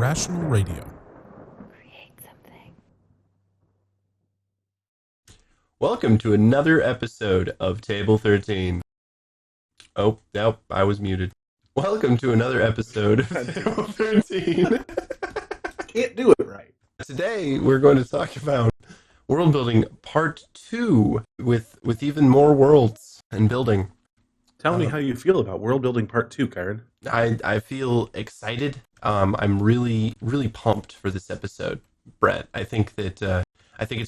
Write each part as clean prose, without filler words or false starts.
Irrational Radio. Create something. Welcome to another episode of Table 13. Oh, nope, I was muted. Welcome to another episode of Table 13. Can't do it right. Today, we're going to talk about world building part 2 with even more worlds and building. Tell me how you feel about world building part 2, Karen. I feel excited. I'm really pumped for this episode, Brett. I think it's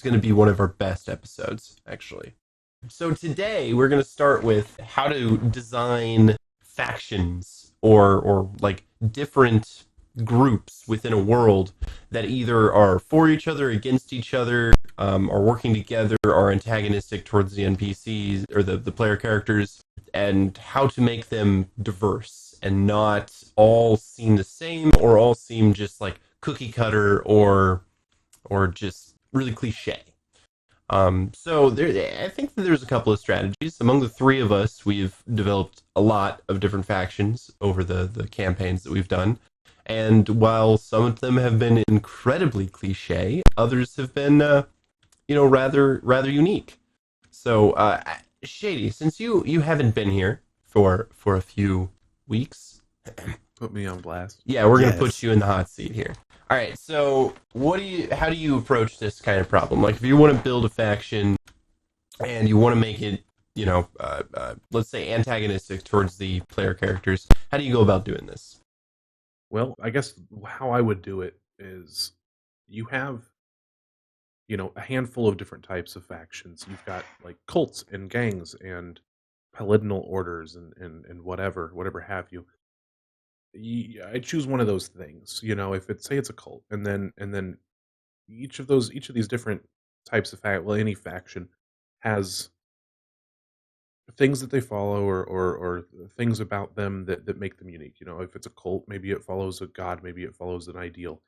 going to be one of our best episodes, actually. So today we're going to start with how to design factions or like different groups within a world that either are for each other, against each other, are working together, are antagonistic towards the NPCs or the player characters, and how to make them diverse and not all seem the same or all seem just like cookie cutter or just really cliche. I think that there's a couple of strategies. Among the three of us, we've developed a lot of different factions over the campaigns that we've done. And while some of them have been incredibly cliche, others have been, rather unique. So, Shady, since you haven't been here for a few weeks, Put me on blast. yeah, we're gonna put you in the hot seat here. All right, so how do you approach this kind of problem? Like, if you want to build a faction and you want to make it, let's say antagonistic towards the player characters, how do you go about doing this? Well, I guess how I would do it is you have, a handful of different types of factions. You've got like cults and gangs and paladinal orders and whatever have you. I choose one of those things. If it's say it's a cult, and then each of these different types of any faction has things that they follow or things about them that make them unique. If it's a cult, maybe it follows a god, maybe it follows an ideal.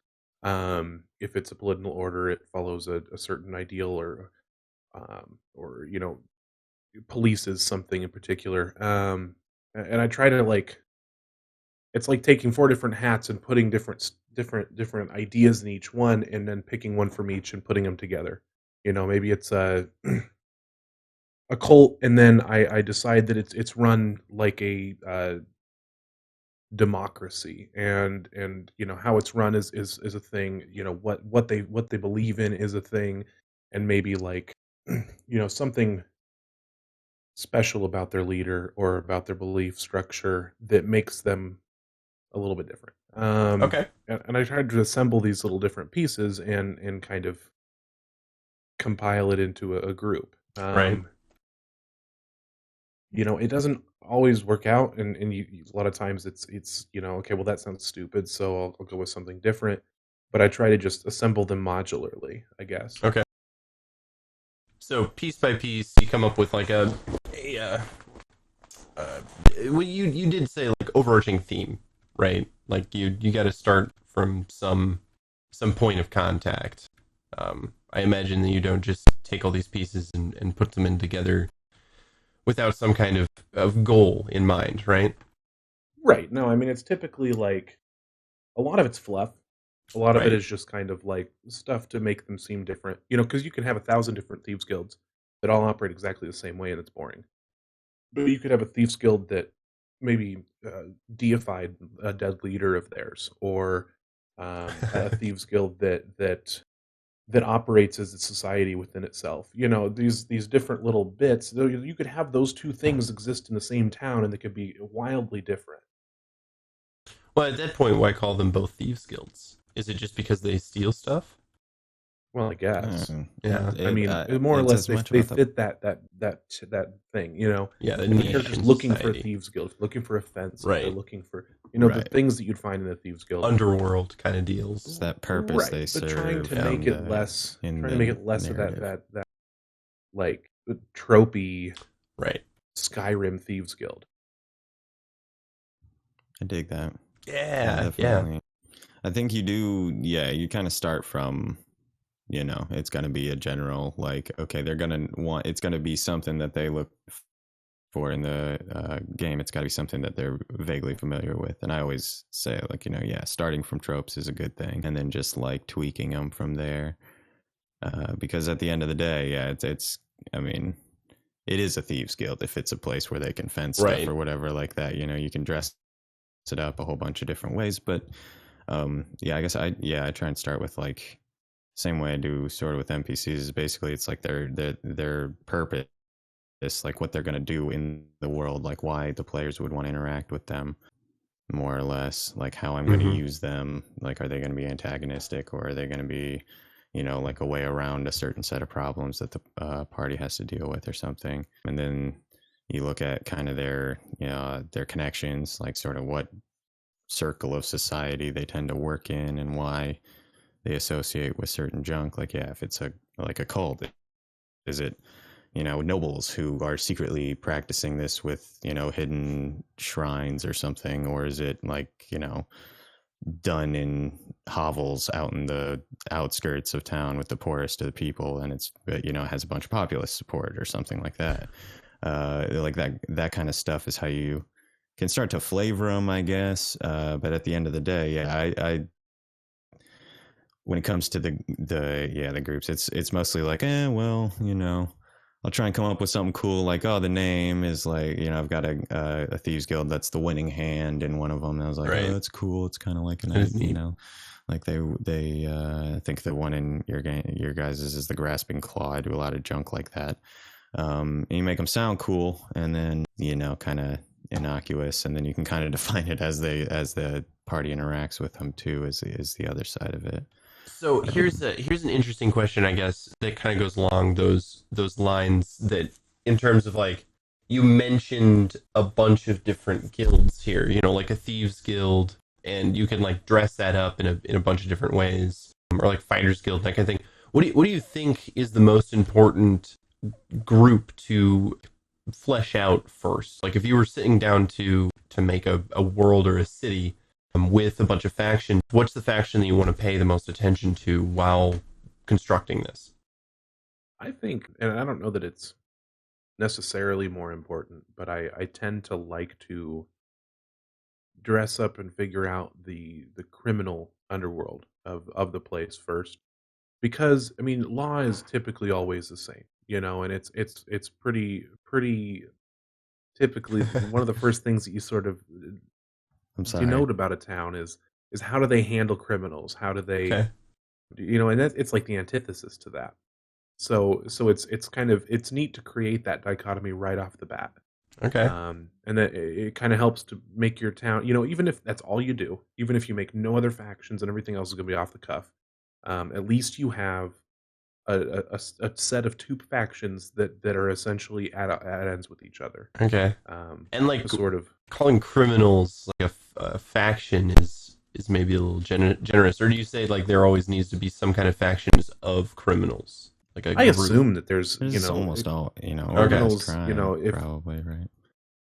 If it's a paladinal order, it follows a certain ideal or polices something in particular. And I try to it's like taking four different hats and putting different ideas in each one, and then picking one from each and putting them together. Maybe it's a cult, and then I decide that it's run like a democracy, and how it's run is a thing. What they believe in is a thing, and maybe something special about their leader or about their belief structure that makes them a little bit different. Okay. And I tried to assemble these little different pieces and kind of compile it into a group. Right. It doesn't always work out, and a lot of times it's okay, well, that sounds stupid, so I'll go with something different. But I try to just assemble them modularly, I guess. Okay. So piece by piece, you come up with like well, you did say like overarching theme, right? Like you got to start from some point of contact. I imagine that you don't just take all these pieces and put them in together without some kind of goal in mind, right? Right. No, I mean, it's typically like a lot of it's fluff. A lot of Right. it is just kind of like stuff to make them seem different. Because you can have 1,000 different thieves guilds that all operate exactly the same way, and it's boring. But you could have a thieves guild that maybe deified a dead leader of theirs, or a thieves guild that operates as a society within itself. These different little bits. You could have those two things exist in the same town, and they could be wildly different. Well, at that point, why call them both thieves guilds? Is it just because they steal stuff? Well, I guess. Yeah. I mean, more or less, they fit that thing. Yeah, the If niche they're just in looking for society. a thieves guild, looking for a fence. Right. They're looking for the Right. things that you'd find in a thieves guild. Underworld kind of deals. It's that purpose Right, they but serve. trying to in make it the- less, in trying to the make it less of narrative. that like tropey Right. Skyrim thieves guild. I dig that. Yeah. Definitely. I think you do. Yeah, you kind of start from, it's going to be a general, like, okay, they're going to want, it's going to be something that they look for in the game, it's got to be something that they're vaguely familiar with. And I always say, like, starting from tropes is a good thing, and then just like tweaking them from there. Because at the end of the day, it's I mean, it is a thieves guild if it's a place where they can fence stuff or whatever like that. You can dress it up a whole bunch of different ways. But I guess I try and start with like same way I do sort of with NPCs is basically it's like their purpose. It's like what they're going to do in the world, like why the players would want to interact with them, more or less, like how I'm going to use them. Like, are they going to be antagonistic, or are they going to be, like a way around a certain set of problems that the party has to deal with or something? And then you look at kind of their connections, like sort of what circle of society they tend to work in and why they associate with certain junk. Like, if it's a cult, is it nobles who are secretly practicing this with hidden shrines or something, or is it like done in hovels out in the outskirts of town with the poorest of the people, and it's has a bunch of populist support or something like that. Like that kind of stuff is how you can start to flavor them, I guess. But at the end of the day, I when it comes to the groups, it's mostly like, I'll try and come up with something cool, like, the name is like, I've got a thieves guild that's the winning hand in one of them. And I was like, oh, that's cool. It's kind of like like they I think the one in your guys is the grasping claw. I do a lot of junk like that. And you make them sound cool, and then kind of innocuous, and then you can kind of define it as the party interacts with them too. Is the other side of it. So here's an interesting question, I guess, that kind of goes along those lines, that in terms of like, you mentioned a bunch of different guilds here, like a thieves guild, and you can like dress that up in a bunch of different ways, or like fighters guild, that kind of thing. What do you think is the most important group to flesh out first? Like, if you were sitting down to make a world or a city with a bunch of factions, what's the faction that you want to pay the most attention to while constructing this? I think, and I don't know that it's necessarily more important, but I tend to like to dress up and figure out the criminal underworld of the place first, because I mean, law is typically always the same, and it's pretty typically one of the first things that you sort of you note about a town is how do they handle criminals? How do they, and it's like the antithesis to that. So it's kind of, it's neat to create that dichotomy right off the bat. Okay. And that it kind of helps to make your town, even if that's all you do, even if you make no other factions and everything else is going to be off the cuff, at least you have a set of two factions that are essentially at ends with each other. Okay. And like sort of calling criminals like a faction is maybe a little generous, or do you say like there always needs to be some kind of factions of criminals? Like I assume that there's almost all criminals, if probably right.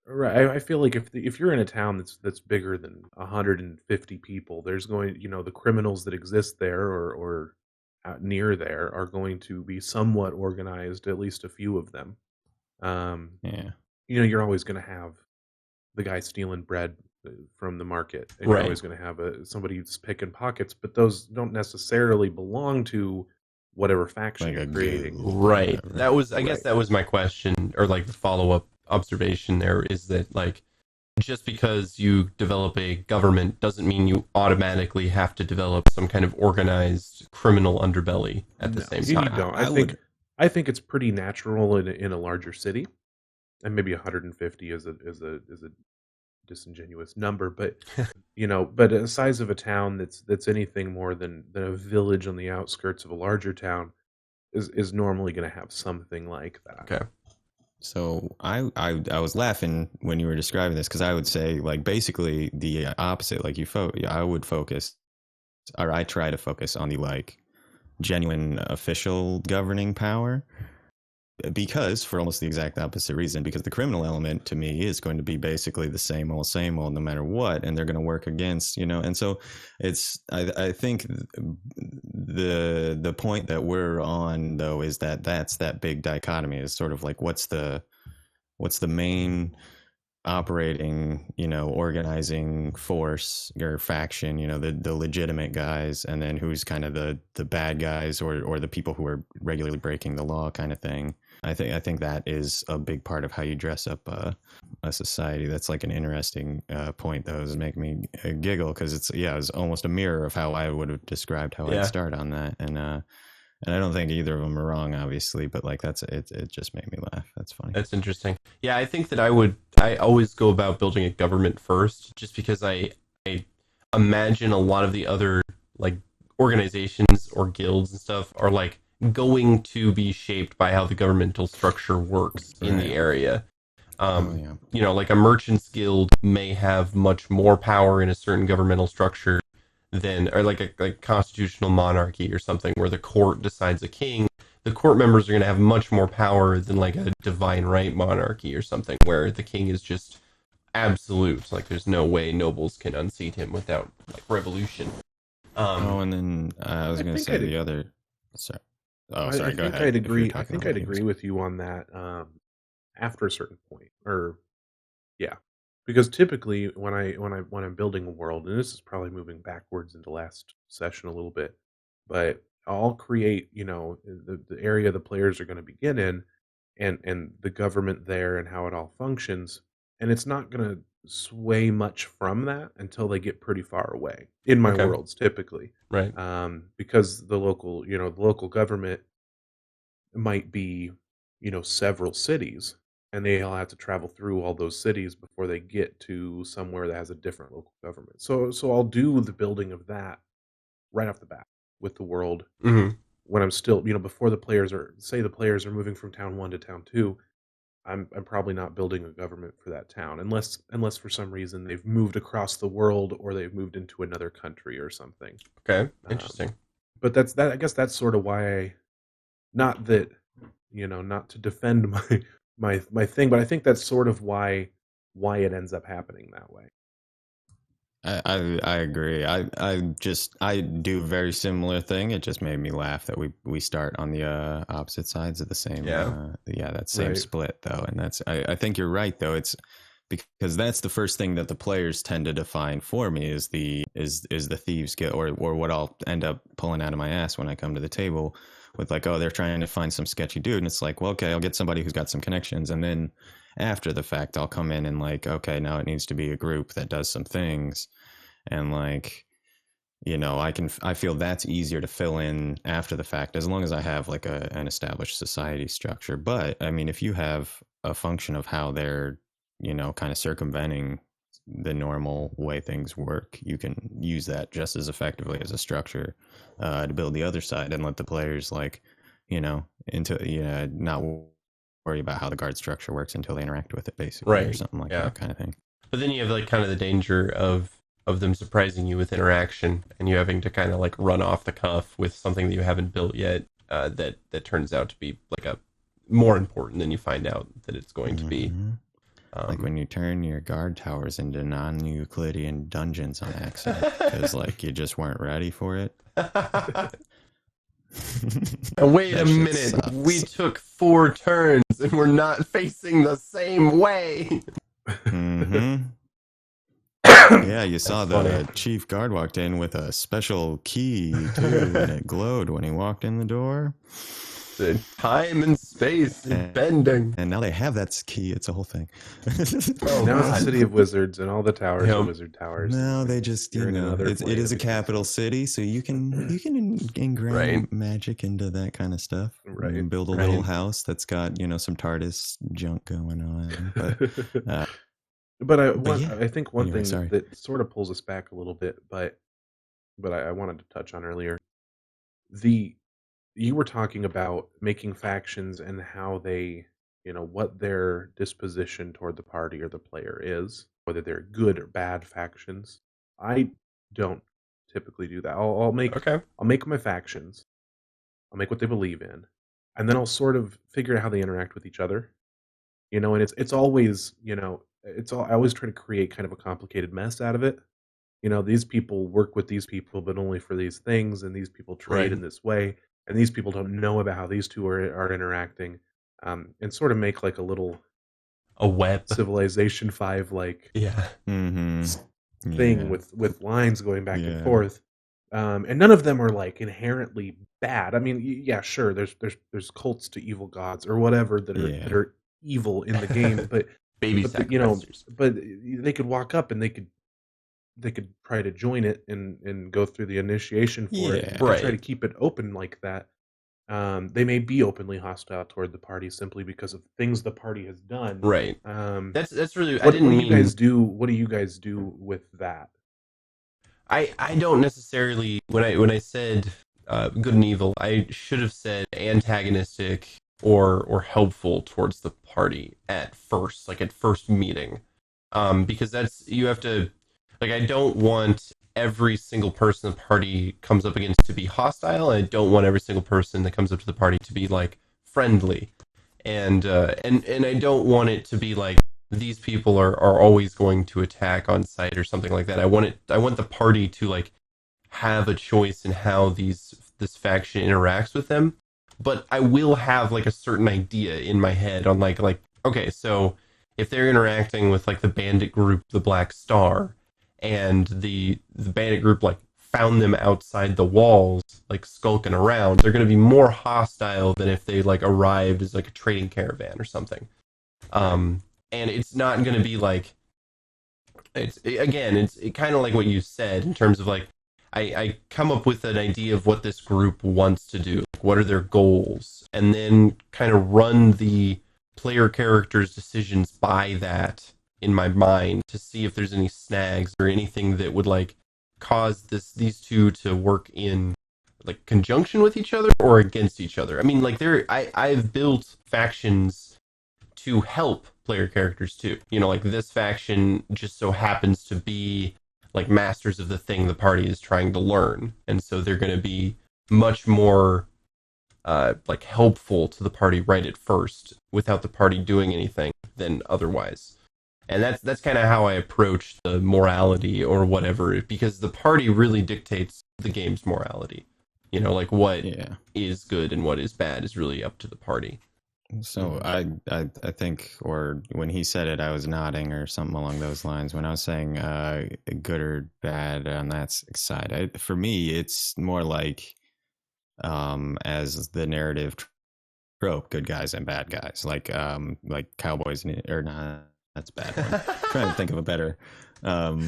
Right, I feel like if you're in a town that's bigger than 150 people, there's going, the criminals that exist there or out near there are going to be somewhat organized, at least a few of them. You're always going to have the guy stealing bread from the market, and you're always going to have somebody who's picking pockets, but those don't necessarily belong to whatever faction you're creating. Right. That was, I guess that was my question, or like the follow-up observation there, is that like, just because you develop a government doesn't mean you automatically have to develop some kind of organized criminal underbelly at the same time. You don't. I think it's pretty natural in a larger city, and maybe 150 is a disingenuous number, but but a size of a town that's anything more than a village on the outskirts of a larger town is normally going to have something like that. Okay. So I was laughing when you were describing this, because I would say like basically the opposite. Like I would focus, or I try to focus on the like genuine official governing power, because for almost the exact opposite reason, because the criminal element to me is going to be basically the same old no matter what, and they're going to work against, and so it's I think the point that we're on though is that's that big dichotomy is sort of like what's the what's the main operating, organizing force or faction, the legitimate guys, and then who's kind of the bad guys or the people who are regularly breaking the law kind of thing. I think that is a big part of how you dress up a society. That's like an interesting point, though. Is make me giggle because it's almost a mirror of how I would have described how I'd start on that, and I don't think either of them are wrong, obviously, but like it just made me laugh. That's funny. That's interesting. Yeah, I think that I always go about building a government first, just because I imagine a lot of the other like organizations or guilds and stuff are like going to be shaped by how the governmental structure works in the area. Like a merchant's guild may have much more power in a certain governmental structure than, or like a constitutional monarchy or something where the court decides a king. The court members are going to have much more power than like a divine right monarchy or something where the king is just absolute. Like there's no way nobles can unseat him without like revolution. And then I was going to say the other. Sorry. Oh, sorry. Go ahead. I'd agree. I think I'd agree with you on that. After a certain point, because typically when I'm building a world, and this is probably moving backwards into last session a little bit, but I'll create the area the players are going to begin in, and the government there and how it all functions, and it's not going to sway much from that until they get pretty far away in my worlds typically, right? Because the local government might be several cities, and they all have to travel through all those cities before they get to somewhere that has a different local government. So I'll do the building of that right off the bat with the world when I'm still, before the players are moving from town 1 to town 2. I'm probably not building a government for that town unless for some reason they've moved across the world or they've moved into another country or something. Okay, interesting. But I guess that's sort of why, not that, not to defend my thing, but I think that's sort of why it ends up happening that way. I agree. I do a very similar thing. It just made me laugh that we start on the opposite sides of the same that same split though, and that's I think you're right though. It's because that's the first thing that the players tend to define for me is the thieves guild, or what I'll end up pulling out of my ass when I come to the table with like, oh, they're trying to find some sketchy dude, and it's like, well, okay, I'll get somebody who's got some connections, and then after the fact I'll come in and like, okay, now it needs to be a group that does some things, and like, I feel that's easier to fill in after the fact as long as I have like an established society structure. But I mean, if you have a function of how they're kind of circumventing the normal way things work, you can use that just as effectively as a structure to build the other side and let the players like not worry about how the guard structure works until they interact with it, basically, or something like that kind of thing. But then you have like kind of the danger of them surprising you with interaction and you having to kind of like run off the cuff with something that you haven't built yet that turns out to be like a more important than you find out that it's going to be. Like when you turn your guard towers into non-Euclidean dungeons on accident because like you just weren't ready for it. Wait a minute. Sucks. We took 4 turns and we're not facing the same way. Yeah, you saw the chief guard walked in with a special key too, and it glowed when he walked in the door. The time and space is bending. And now they have that key. It's a whole thing. Now it's a city of wizards and all the towers are wizard towers. No, they just, it is a capital city, so you can ingrain magic into that kind of stuff. Right. And build a little house that's got, some TARDIS junk going on. But I think one thing that sort of pulls us back a little bit, but I wanted to touch on earlier, you were talking about making factions and how they, what their disposition toward the party or the player is, whether they're good or bad factions. I don't typically do that. I'll make my factions. I'll make what they believe in, and then I'll sort of figure out how they interact with each other. And it's always, I always try to create kind of a complicated mess out of it. These people work with these people, but only for these things, and these people trade in this way. And these people don't know about how these two are interacting, and sort of make like a little a web. Civilization 5 like Yeah. Mm-hmm. thing with lines going back and Yeah. forth. And none of them are like inherently bad. I mean, yeah, sure, there's cults to evil gods or whatever that are evil in the game, but Baby you know, sacrificers. but they could walk up and they could try to join it and go through the initiation for it and Right. try to keep it open like that. They may be openly hostile toward the party simply because of things the party has done. Right. That's really. I What didn't do mean. you guys do? What do you guys do with that? I don't necessarily when I said good and evil, I should have said antagonistic or helpful towards the party at first, like at first meeting, because that's you have to like I don't want every single person the party comes up against to be hostile, and I don't want every single person that comes up to the party to be like friendly, and I don't want it to be like these people are always going to attack on sight or something like that. I want the party to like have a choice in how this faction interacts with them, but I will have like a certain idea in my head on like okay, so if they're interacting with like the bandit group, the Black Star, and the bandit group like found them outside the walls like skulking around, they're going to be more hostile than if they like arrived as like a trading caravan or something. And it's not going to be like it's kind of like what you said in terms of like I come up with an idea of what this group wants to do, like what are their goals, and then kind of run the player characters' decisions by that in my mind to see if there's any snags or anything that would like cause these two to work in like conjunction with each other or against each other. I mean, like I've built factions to help player characters too. You know, like this faction just so happens to be like masters of the thing the party is trying to learn, and so they're going to be much more like helpful to the party right at first without the party doing anything than otherwise. And that's kind of how I approach the morality or whatever, because the party really dictates the game's morality. You know, like what is good and what is bad is really up to the party. So I think, or when he said it, I was nodding or something along those lines. When I was saying good or bad on that side, for me, it's more like as the narrative trope, good guys and bad guys, like cowboys or not. That's a bad one. Trying to think of a better. Wow.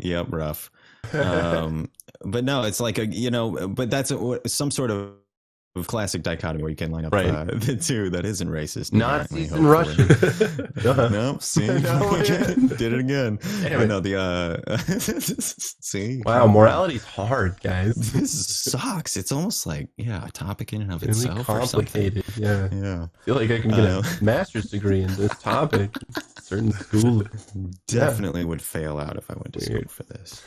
Yep, rough. But no, it's like but that's some sort of classic dichotomy where you can line up the two that isn't racist. Nazis and Russians. No, see, did it again. But no, see. Wow, morality's hard, guys. This sucks. It's almost like a topic in and of it's really itself. complicated. Yeah. Yeah. I feel like I can get a master's degree in this topic. Certain school definitely would fail out if I went to school for this.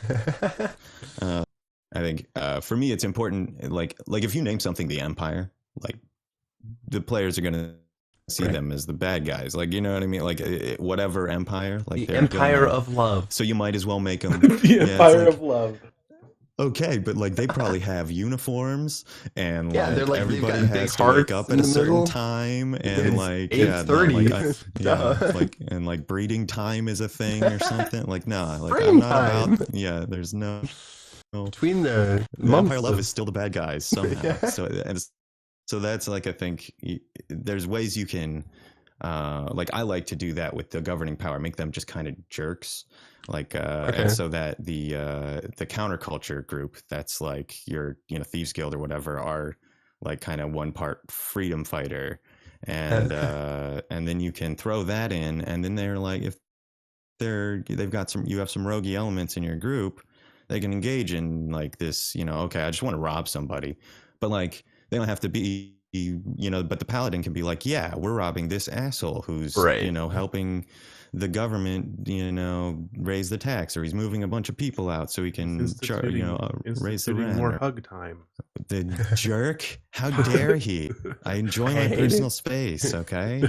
I think for me, it's important. Like if you name something the Empire, like the players are gonna see them as the bad guys. Like, you know what I mean? Like whatever Empire, like the Empire of Love. So you might as well make them the Empire of Love. Okay, but like they probably have uniforms and they're like everybody has to wake up at a certain time and it's like 8:30. like and like breeding time is a thing or something. Like no, like Spring I'm not time. about. Yeah, there's no. Between the Empire Love is still the bad guys somehow. Yeah. So that's like I think there's ways you can like I like to do that with the governing power, make them just kind of jerks. Like and so that the counterculture group that's like your thieves guild or whatever are like kind of one part freedom fighter and then you can throw that in and then they're like if they've got you have some roguey elements in your group, they can engage in like this, okay, I just want to rob somebody, but like they don't have to be, but the paladin can be like, yeah, we're robbing this asshole who's, helping the government, raise the tax, or he's moving a bunch of people out so he can, raise the rent. More hug time. The jerk! How dare he? I enjoy my personal space. Okay.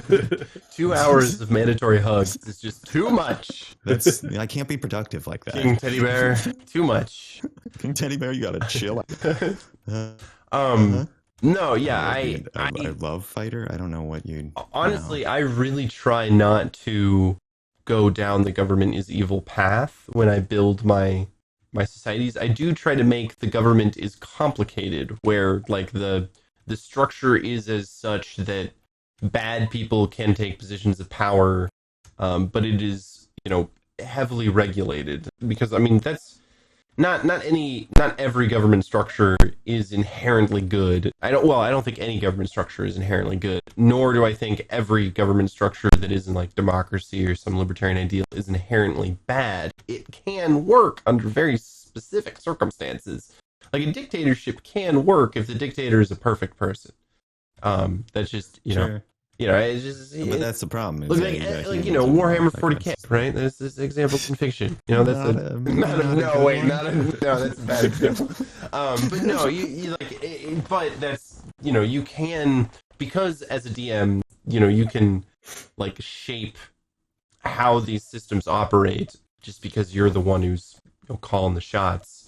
2 hours of mandatory hugs is just too much. I can't be productive like that. King Teddy Bear, too much. King Teddy Bear, you gotta chill out. No, yeah, That would be I a love fighter. I don't know what you'd. honestly, I really try not to go down the government is evil path when I build my societies. I do try to make the government is complicated, where like the structure is as such that bad people can take positions of power, but it is heavily regulated because I mean that's not every government structure is inherently good. I don't think any government structure is inherently good, nor do I think every government structure that isn't like democracy or some libertarian ideal is inherently bad. It can work under very specific circumstances. Like a dictatorship can work if the dictator is a perfect person. That's just Sure. it's just But that's the problem. Is look that you got like humans Warhammer involved, 40k, that's- right? There's this examples in fiction. That's Not a a- not a not a no good wait one. not a no that's a bad example. But no, you like but that's you can because as a DM you can like shape how these systems operate just because you're the one who's calling the shots.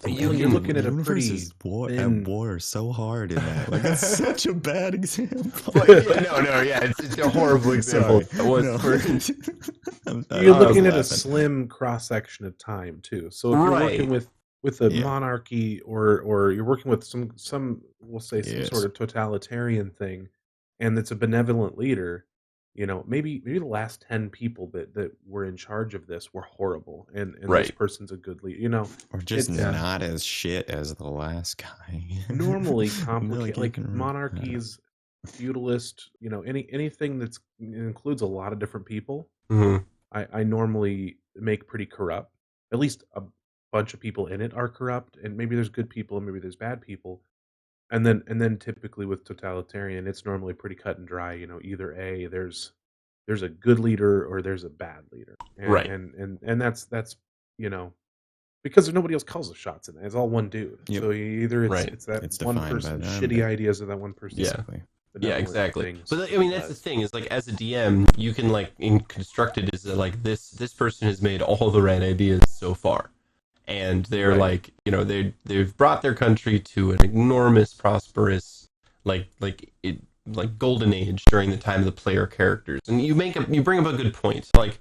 You You're can looking at a Universe pretty is at thin- war so hard in that. Like that's such a bad example. it's a horrible example. Sorry. That was No. for You're I was looking at a laughing. slim cross section of time too. So if you're Right. working with a Yeah. monarchy or you're working with some we'll say some Yes. sort of totalitarian thing, and it's a benevolent leader, maybe the last 10 people that were in charge of this were horrible, and this Right. person's a good leader. Or just it's- not as shit as the last guy. Normally Like, complicated, you like can- monarchies, feudalist, anything that's includes a lot of different people. Mhm. I normally make pretty corrupt. At least a bunch of people in it are corrupt, and maybe there's good people and maybe there's bad people. And then typically with totalitarian, it's normally pretty cut and dry. Either there's a good leader or there's a bad leader, and Right. and that's because nobody else calls the shots in that. It's all one dude. Yep. So either it's Right. it's that It's one defined by person's them, shitty but- ideas or that one person's Yeah. Basically. Yeah, benevolent exactly. things But I that mean, he that's the does. thing is like as a DM, you can like construct it as like this person has made all the right ideas so far, and they're Right. like they've brought their country to an enormous, prosperous like golden age during the time of the player characters, and you bring up a good point like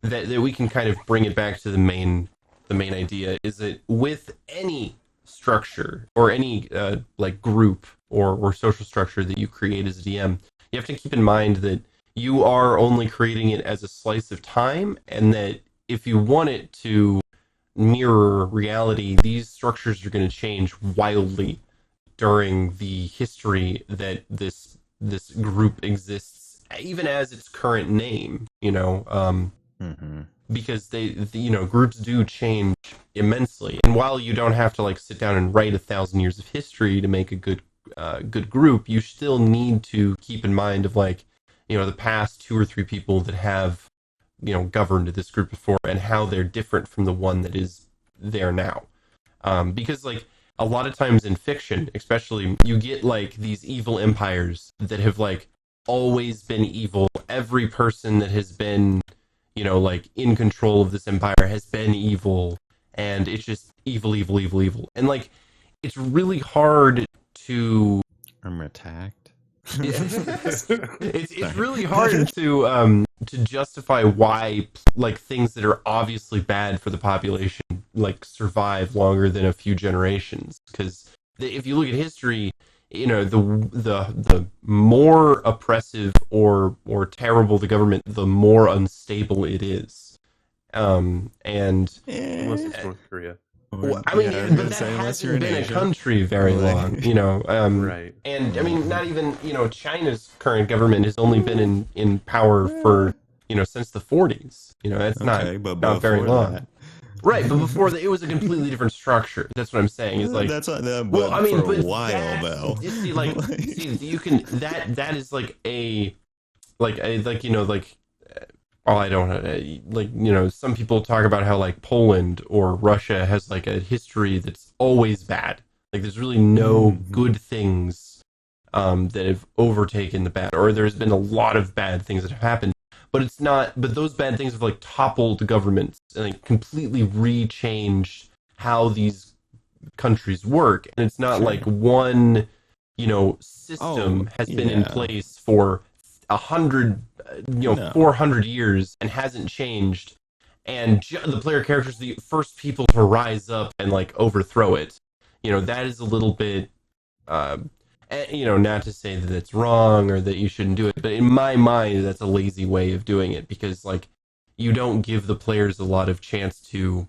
that we can kind of bring it back to the main idea is that with any structure or any like group or social structure that you create as a DM, you have to keep in mind that you are only creating it as a slice of time, and that if you want it to mirror reality, these structures are going to change wildly during the history that this group exists, even as its current name. Mm-hmm. Because groups do change immensely, and while you don't have to like sit down and write 1,000 years of history to make a good group, you still need to keep in mind of like the past 2 or 3 people that have governed this group before and how they're different from the one that is there now, because like a lot of times in fiction especially, you get like these evil empires that have like always been evil. Every person that has been like in control of this empire has been evil, and it's just evil, evil, evil, evil. And like, it's really hard to I'm attacked. it's really hard to justify why like things that are obviously bad for the population like survive longer than a few generations, because if you look at history, the more oppressive or terrible the government, the more unstable it is. And Unless it's North Korea. I mean, Yeah, I was but gonna that say, unless hasn't you're in been a Asia. country very Like- long, Right. And I mean, not even China's current government has only been in power for since the 40s. That's Okay, but not very before long. that- Right, but before that, it was a completely different structure. That's what I'm saying. Is like that's not that. well, But I mean, for a but while that, though. you see, like, you can that is like a oh, I don't know, some people talk about how like Poland or Russia has like a history that's always bad. Like, there's really no good things that have overtaken the bad, or there's been a lot of bad things that have happened. But it's not. But those bad things have like toppled governments and like completely rechanged how these countries work. And it's not Sure. like one system has been in yeah. place for 100, No. 400 years and hasn't changed, and the player characters are the first people to rise up and like overthrow it. That is a little bit, not to say that it's wrong or that you shouldn't do it, but in my mind, that's a lazy way of doing it, because like you don't give the players a lot of chance to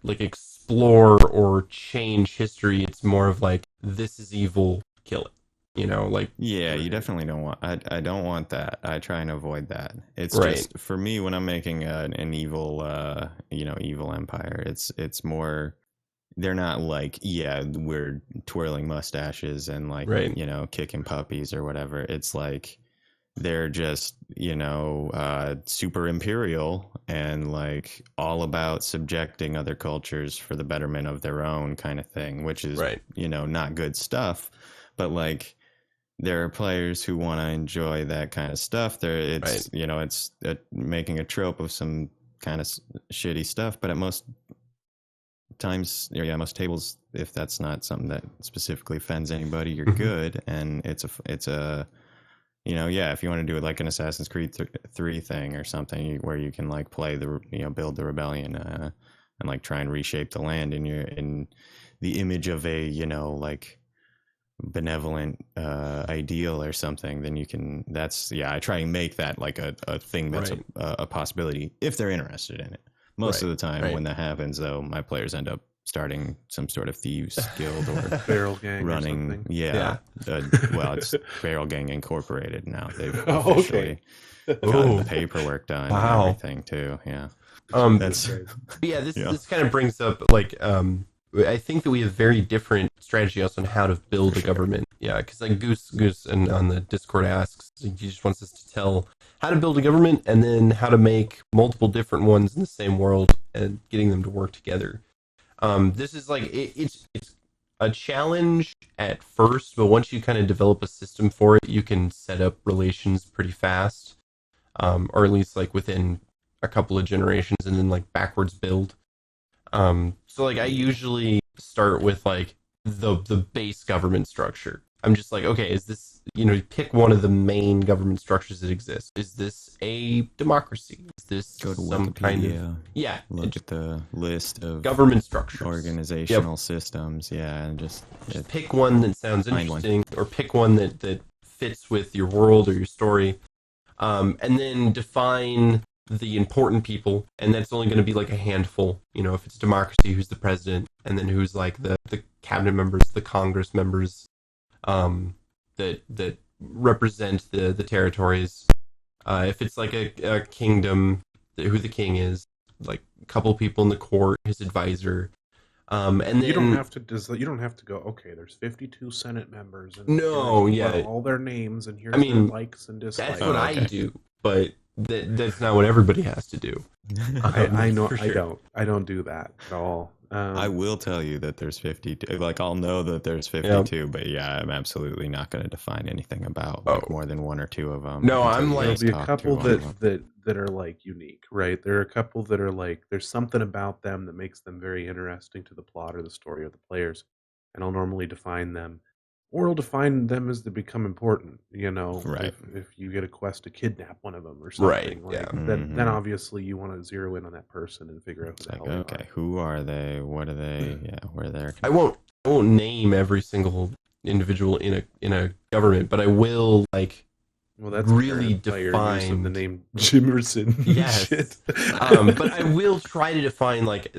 like explore or change history. It's more of like, this is evil, kill it. Like, Yeah, you definitely don't want. I don't want that. I try and avoid that. It's Right. just for me when I'm making an evil, evil empire. It's more. They're not like, yeah, we're twirling mustaches and like, Right. kicking puppies or whatever. It's like they're just, super imperial and like all about subjecting other cultures for the betterment of their own kind of thing, which is, Right. Not good stuff. But like, there are players who want to enjoy that kind of stuff. It's making a trope of some kind of shitty stuff. But at most times, most tables, if that's not something that specifically offends anybody, you're good. And it's a if you want to do it like an Assassin's Creed 3 thing or something, where you can like play build the rebellion and like try and reshape the land in the image of a like benevolent ideal or something, then you can. I try and make that like a thing that's Right. a possibility if they're interested in it. Most of the time, when that happens, though, my players end up starting some sort of thieves guild or Barrel gang or running. something. Yeah. Well, it's Barrel Gang Incorporated now. They've Oh, officially okay. gotten the paperwork done Wow. and everything too. Yeah. This kind of brings up like I think that we have very different strategies on how to build a government. Yeah, because like Goose and on the Discord asks, he just wants us to tell how to build a government and then how to make multiple different ones in the same world and getting them to work together. This is like it's a challenge at first, but once you kind of develop a system for it, you can set up relations pretty fast, or at least like within a couple of generations, and then like backwards build. So like I usually start with like the base government structure. I'm just like, okay, is this, pick one of the main government structures that exist. Is this a democracy? Is this Go to some kind of look at the list of government structures, organizational systems, and just pick one that sounds Find one. interesting, or pick one that fits with your world or your story, and then define the important people, and that's only going to be like a handful. If it's democracy, who's the president, and then who's like the cabinet members, the Congress members, that represent the territories. If it's like a kingdom, who the king is, like a couple people in the court, his advisor, and then You don't have to go. Okay, there's 52 Senate members. And No, here's yeah. all their names, and here's I mean, their likes and dislikes. that's what I okay. do, but that's not what everybody has to do. I know. For sure. I don't do that at all. I will tell you that there's 52. Like, I'll know that there's 52, but yeah, I'm absolutely not going to define anything about like more than one or two of them. No, until I'm you like- guys There'll be a talk couple through all of them. that are like unique, right? There are a couple that are like there's something about them that makes them very interesting to the plot or the story or the players, and I'll normally define them, or I'll define them as they become important. Right. If you get a quest to kidnap one of them or Right, something, yeah. then Mhm. obviously you want to zero in on that person and figure out who It's the like, hell they okay, are. who are they? What are they? Yeah, where they're. I won't name every single individual in a government, but I will like Well, that's really apparent by your use of the defined. name Jimerson. and Yes. shit. But I will try to define like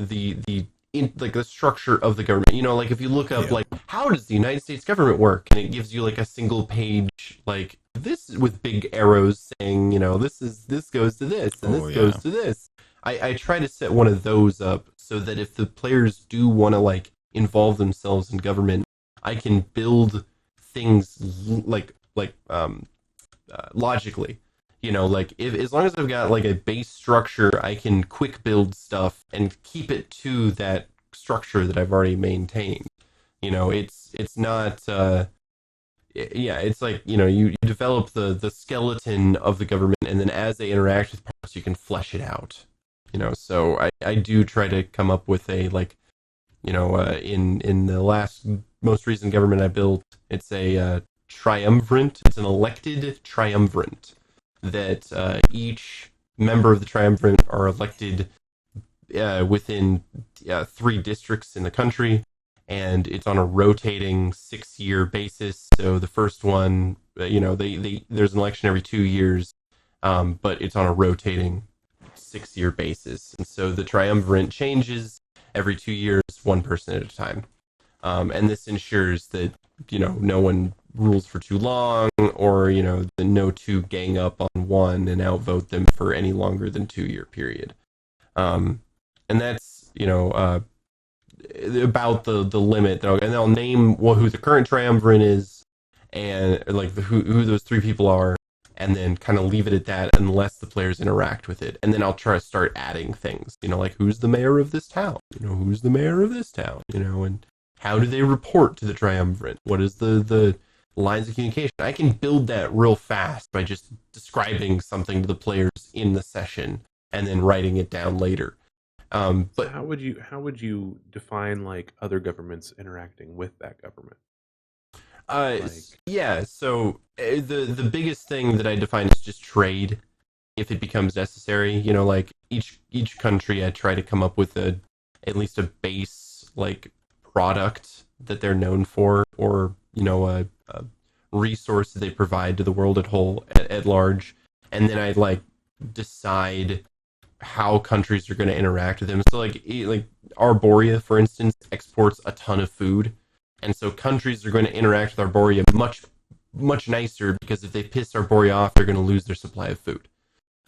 like the structure of the government. Like if you look up Yeah. like how does the United States government work, and it gives you like a single page like this with big arrows saying this goes to this and Oh, this yeah. goes to this. I try to set one of those up so that if the players do want to like involve themselves in government, I can build things logically. Like if as long as I've got like a base structure, I can quick build stuff and keep it to that structure that I've already maintained. It's not it's like you develop the skeleton of the government, and then as they interact with parts, you can flesh it out. So I do try to come up with a like in the last most recent government I built. It's a triumvirate. It's an elected triumvirate that each member of the triumvirate are elected within 3 districts in the country, and it's on a rotating 6-year basis. So the first one, there's an election every 2 years, but it's on a rotating 6-year basis. And so the triumvirate changes every 2 years, one person at a time. And this ensures that, no one rules for too long, or, the no two gang up on one and outvote them for any longer than 2-year period. And that's, about the limit. And they'll name who the current triumvirate is, and like who those 3 people are, and then kind of leave it at that unless the players interact with it. And then I'll try to start adding things, like who's the mayor of this town? Who's the mayor of this town? And how do they report to the triumvirate? What is the lines of communication? I can build that real fast by just describing something to the players in the session and then writing it down later. But so how would you define like other governments interacting with that government? So the biggest thing that I define is just trade, if it becomes necessary. Like each country, I try to come up with at least a base like product that they're known for, or a resource that they provide to the world at large, and then I like decide how countries are going to interact with them. So like Arborea, for instance, exports a ton of food. And so countries are going to interact with Arborea much, much nicer, because if they piss Arborea off, they're going to lose their supply of food.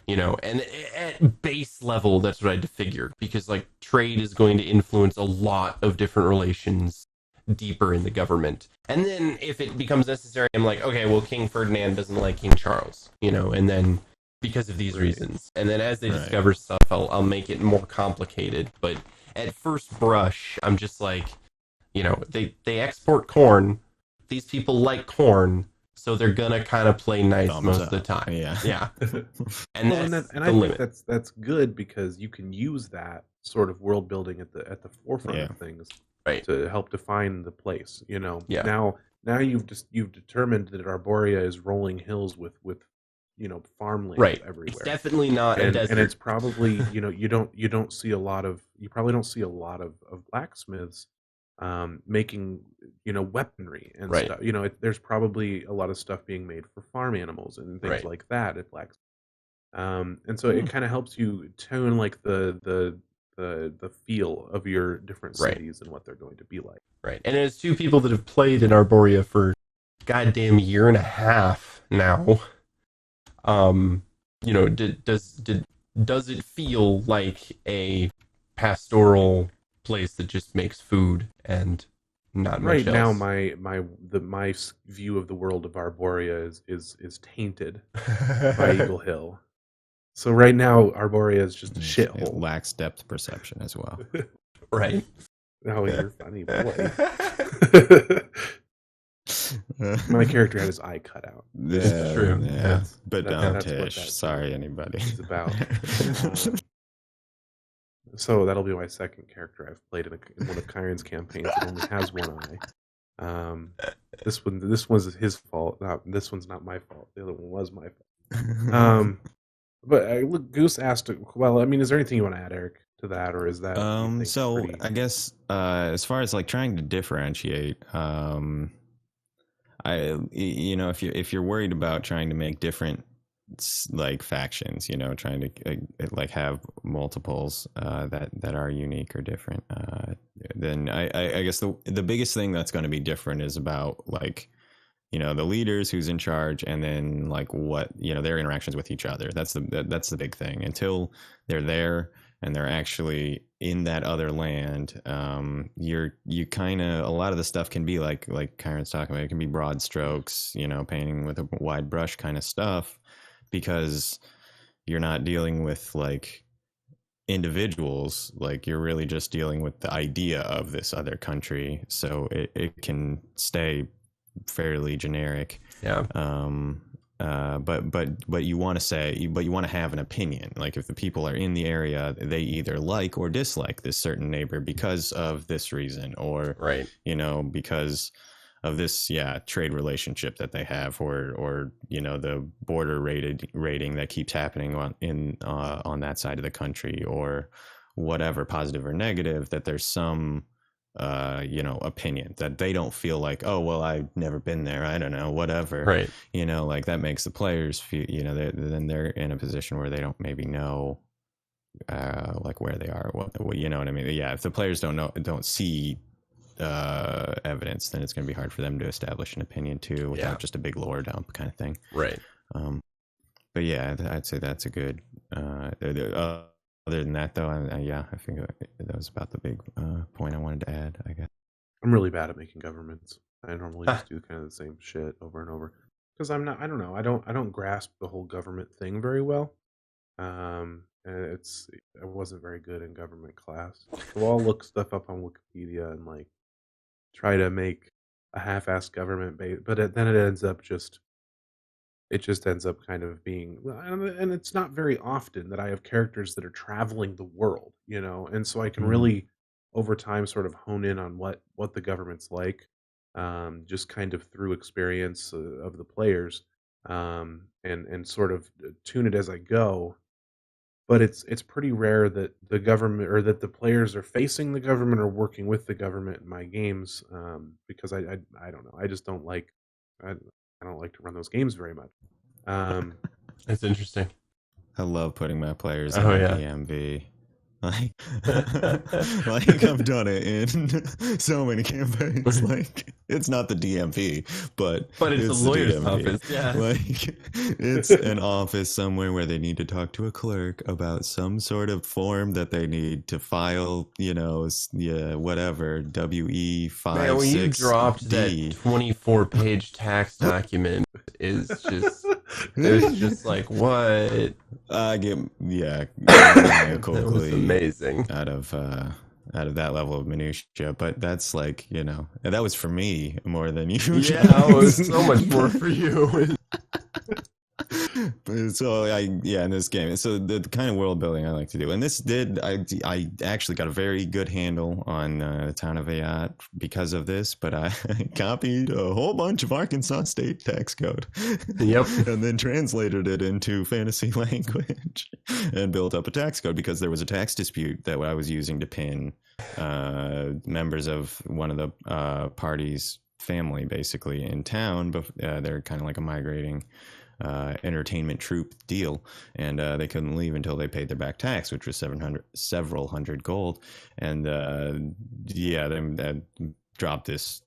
And at base level, that's what I had to figure, because like trade is going to influence a lot of different relations deeper in the government. And then if it becomes necessary, I'm like, okay, well, King Ferdinand doesn't like King Charles, and then because of these reasons. And then as they discover stuff, I'll make it more complicated. But at first brush, I'm just like, they export corn. These people like corn, so they're gonna kind of play nice most of the time. Yeah. And I think that's good, because you can use that sort of world building at the forefront of things, right, to help define the place. Yeah. Now you've determined that Arborea is rolling hills with farmland everywhere. It's definitely not a desert. And it's probably you probably don't see a lot of blacksmiths making weaponry and stuff. There's probably a lot of stuff being made for farm animals and things like that at blacksmith. And so it kind of helps you tune like the feel of your different cities and what they're going to be like. Right. And as 2 people that have played in Arborea for goddamn year and a half now, does it feel like a pastoral place that just makes food and not much else? Right now, my view of the world of Arborea is tainted by Eagle Hill. So right now, Arborea is just a shithole. It lacks depth perception as well. Right. Oh, you're funny, boy. My character had his eye cut out. This is true. Yeah. But that's what Tish. that Sorry, anybody. It's about. So that'll be my second character I've played in one of Kyron's campaigns. It only has one eye. This one's his fault. This one's not my fault. The other one was my fault. But look, Goose asked. Well, I mean, is there anything you want to add, Eric, to that, or is that? So I guess as far as like trying to differentiate, if you're worried about trying to make different like factions, trying to like have multiples that are unique or different, then I guess the biggest thing that's going to be different is about like the leaders, who's in charge, and then like what their interactions with each other. That's the big thing. Until they're there and they're actually in that other land, you kind of, a lot of the stuff can be like Kyron's talking about. It can be broad strokes, painting with a wide brush kind of stuff, because you're not dealing with like individuals. Like you're really just dealing with the idea of this other country, so it can stay fairly generic. Yeah. but you want to say, but you want to have an opinion. Like if the people are in the area, they either like or dislike this certain neighbor because of this reason, or Right. because of this trade relationship that they have, or the border raiding that keeps happening on that side of the country, or whatever, positive or negative, that there's some opinion that they don't feel like, oh well, I've never been there, I don't know, whatever, Right. like that makes the players feel, then they're in a position where they don't maybe know like where they are, what you know what I mean. Yeah, if the players don't see evidence, then it's going to be hard for them to establish an opinion too, without just a big lore dump kind of thing. Right. But yeah, I'd say that's a good. Other than that, though, I think that was about the big point I wanted to add, I guess. I'm really bad at making governments. I normally just do kind of the same shit over and over because I'm not. I don't know. I don't grasp the whole government thing very well. And I wasn't very good in government class. So I'll look stuff up on Wikipedia and like try to make a half-assed government base, but then it ends up just kind of being, and it's not very often that I have characters that are traveling the world, and so I can really over time sort of hone in on what the government's like, just kind of through experience of the players, and sort of tune it as I go. But it's pretty rare that the government or that the players are facing the government or working with the government in my games, because I don't know, I just don't like I don't like to run those games very much. That's interesting. I love putting my players Oh, in yeah. DMV. Like, like I've done it in so many campaigns. Like it's not the DMV, but it's a the lawyer's DMV. office. Yeah. Like it's an office somewhere where they need to talk to a clerk about some sort of form that they need to file. Whatever WE56D. Man, when you dropped that 24-page tax document, is just it's just like what? I get That was amazing. out of that level of minutia, but that's like that was for me more than you. Yeah, it was so much more for you. So in this game, so the kind of world building I like to do, and I actually got a very good handle on the town of Ayat because of this, but I copied a whole bunch of Arkansas state tax code. Yep. And then translated it into fantasy language and built up a tax code because there was a tax dispute that I was using to pin members of one of the party's family basically in town, but they're kind of like a migrating entertainment troupe deal, and they couldn't leave until they paid their back tax, which was several hundred gold. And they dropped this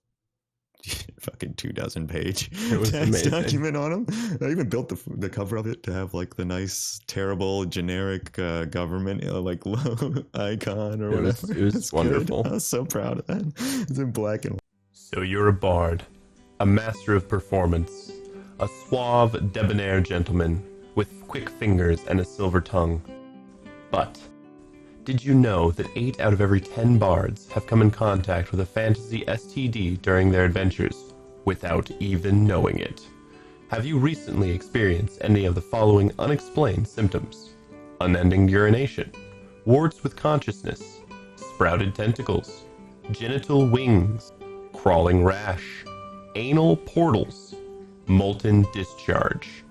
fucking 24-page tax document on them. I even built the cover of it to have like the nice, terrible, generic government like logo icon or whatever. It was wonderful. Good. I was so proud of that. It's in black and white. So you're a bard, a master of performance, a suave, debonair gentleman with quick fingers and a silver tongue. But did you know that 8 out of every 10 bards have come in contact with a fantasy STD during their adventures without even knowing it? Have you recently experienced any of the following unexplained symptoms? Unending urination, warts with consciousness, sprouted tentacles, genital wings, crawling rash, anal portals, molten discharge?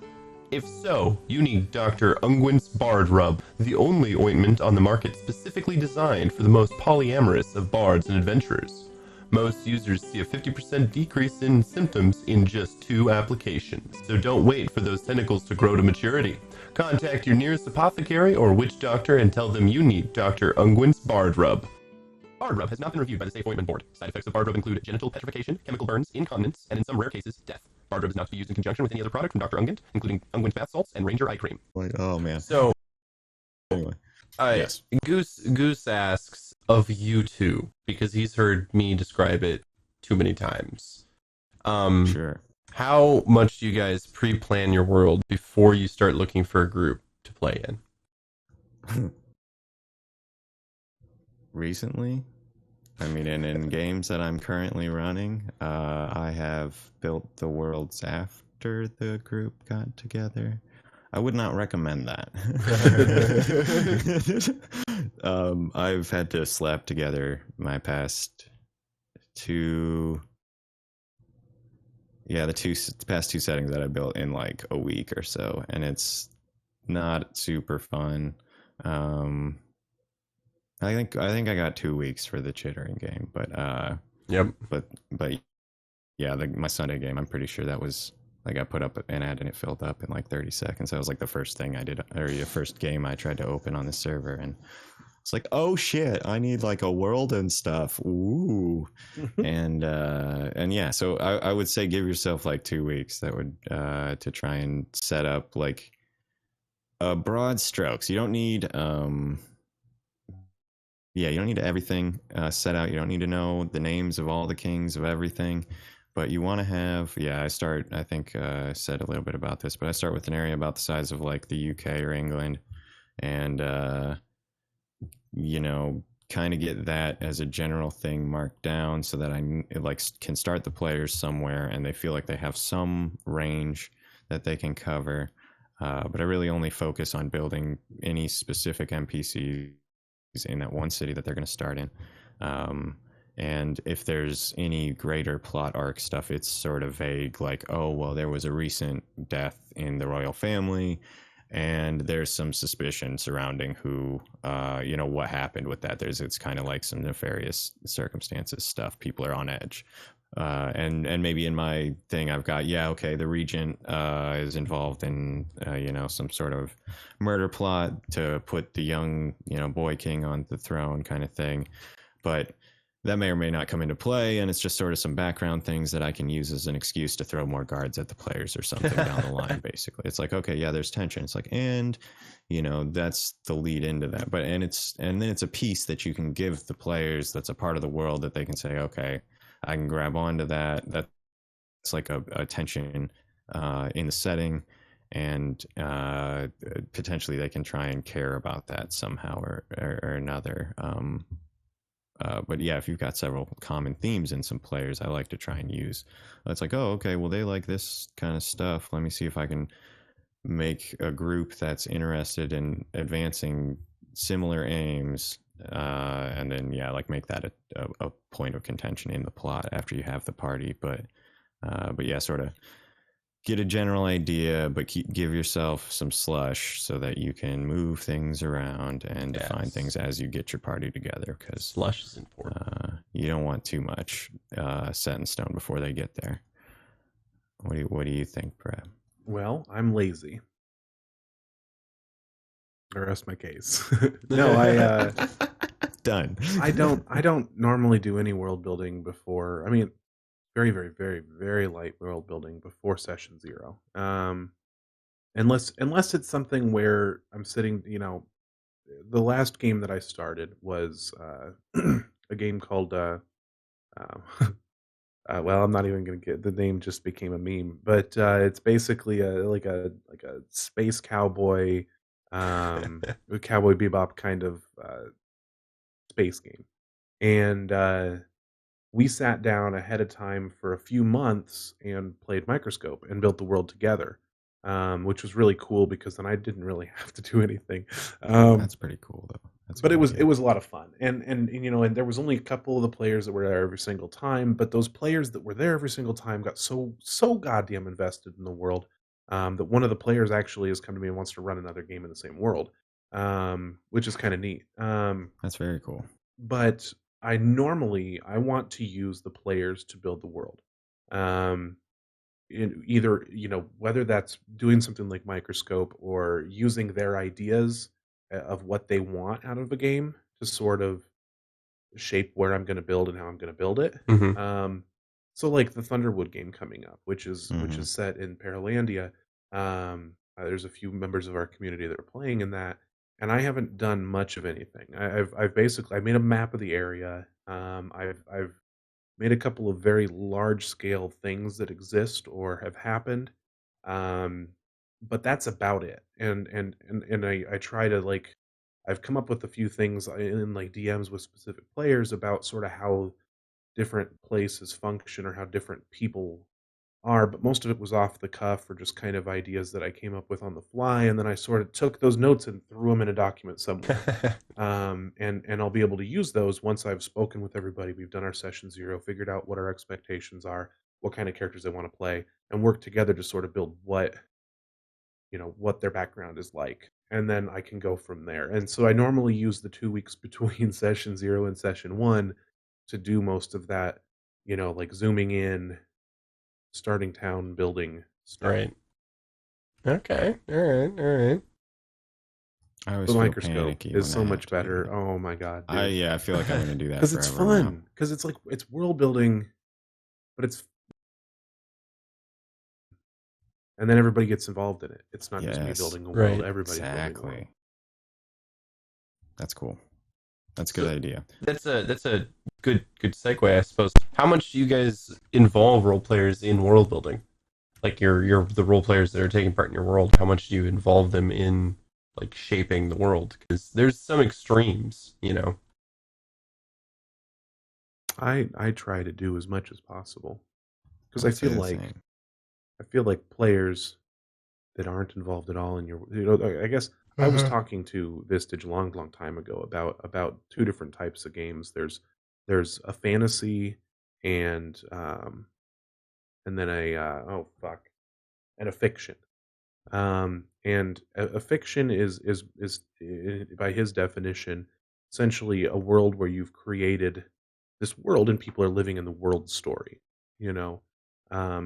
If so, you need Dr. Ungwin's Bard Rub, the only ointment on the market specifically designed for the most polyamorous of bards and adventurers. Most users see a 50% decrease in symptoms in just 2 applications, so don't wait for those tentacles to grow to maturity. Contact your nearest apothecary or witch doctor and tell them you need Dr. Ungwin's Bard Rub. Bard Rub has not been reviewed by the Safe Ointment Board. Side effects of Bard Rub include genital petrification, chemical burns, incontinence, and in some rare cases, death. Bard Rub is not to be used in conjunction with any other product from Dr. Ungwin, including Ungwin's bath salts and Ranger eye cream. Like, oh man. So, anyway, yes. Goose asks of you two, because he's heard me describe it too many times. Sure. How much do you guys pre-plan your world before you start looking for a group to play in? Recently, I mean, in games that I'm currently running, I have built the worlds after the group got together. I would not recommend that. I've had to slap together my past two, the past two settings that I built in like a week or so, and it's not super fun. I think I got 2 weeks for the chittering game, but Yep. but yeah, my Sunday game, I'm pretty sure that was like I put up an ad and it filled up in like 30 seconds. That was like the first thing I did, or the first game I tried to open on the server, and it's like, oh shit, I need like a world and stuff. Ooh. and yeah, so I would say give yourself like 2 weeks. That would to try and set up like broad strokes. You don't need you don't need everything set out. You don't need to know the names of all the kings of everything, but you want to have. I think I said a little bit about this, but I start with an area about the size of like the UK or England, and kind of get that as a general thing marked down so that I like can start the players somewhere and they feel like they have some range that they can cover. But I really only focus on building any specific NPCs in that one city that they're going to start in. And if there's any greater plot arc stuff, it's sort of vague, like, oh, well, there was a recent death in the royal family, and there's some suspicion surrounding who, what happened with that. It's kind of like some nefarious circumstances stuff. People are on edge. And maybe in my thing I've got, the regent is involved in some sort of murder plot to put the young boy king on the throne kind of thing, but that may or may not come into play, and it's just sort of some background things that I can use as an excuse to throw more guards at the players or something down the line. Basically, it's like, okay, there's tension. It's like, and that's the lead into that. But and then it's a piece that you can give the players that's a part of the world that they can say, okay, I can grab onto that. That's like a tension in the setting, and potentially they can try and care about that somehow or another. But if you've got several common themes in some players, I like to try and use. It's like, oh, okay, well, they like this kind of stuff. Let me see if I can make a group that's interested in advancing similar aims, and then make that a point of contention in the plot after you have the party. But sort of get a general idea, but give yourself some slush so that you can move things around and define things as you get your party together. Because slush is important. You don't want too much set in stone before they get there. What do you think, Brad? Well, I'm lazy. I rest my case. No, I done. I don't normally do any world building before. I mean, very, very, very, very light world building before session 0. Unless it's something where I'm sitting, the last game that I started was a game called well, I'm not even going to get the name. Just became a meme, but it's basically like a space cowboy, Cowboy Bebop kind of space game, and we sat down ahead of time for a few months and played Microscope and built the world together, which was really cool because then I didn't really have to do anything. That's pretty cool, though. But it was a lot of fun, and and there was only a couple of the players that were there every single time, but those players that were there every single time got so goddamn invested in the world that one of the players actually has come to me and wants to run another game in the same world, which is kind of neat. That's very cool. But I want to use the players to build the world. Either whether that's doing something like Microscope or using their ideas of what they want out of a game to sort of shape where I'm going to build and how I'm going to build it. Mm-hmm. So like the Thunderwood game coming up, which is set in Paralandia. There's a few members of our community that are playing in that, and I haven't done much of anything. I've basically made a map of the area. I've made a couple of very large scale things that exist or have happened, but that's about it. And I try to like, I've come up with a few things in like DMs with specific players about sort of how different places function or how different people are, but most of it was off the cuff or just kind of ideas that I came up with on the fly, and then I sort of took those notes and threw them in a document somewhere. And I'll be able to use those once I've spoken with everybody. We've done our session 0, figured out what our expectations are, what kind of characters they want to play, and work together to sort of build what their background is like, and then I can go from there. And so I normally use the 2 weeks between session 0 and session 1 to do most of that, like zooming in, starting town building stuff. Right. Okay. All right. I always The feel microscope panicky is when so I much have to do better. that. Oh my god, dude. I feel like I'm gonna do that Because it's forever now. fun. Because it's like it's world building, but and then everybody gets involved in it. It's not just me Yes, building a world. right. Everybody's building a world. Exactly. That's cool. That's a So- good idea. That's a good segue, I suppose. How much do you guys involve role players in world building? Like the role players that are taking part in your world, how much do you involve them in like shaping the world? Because there's some extremes, I try to do as much as possible because I'd say the same. I feel like players that aren't involved at all in your, I guess I was talking to Vistage a long time ago about two different types of games. There's a fantasy and then and a fiction. And a fiction is by his definition essentially a world where you've created this world and people are living in the world story, and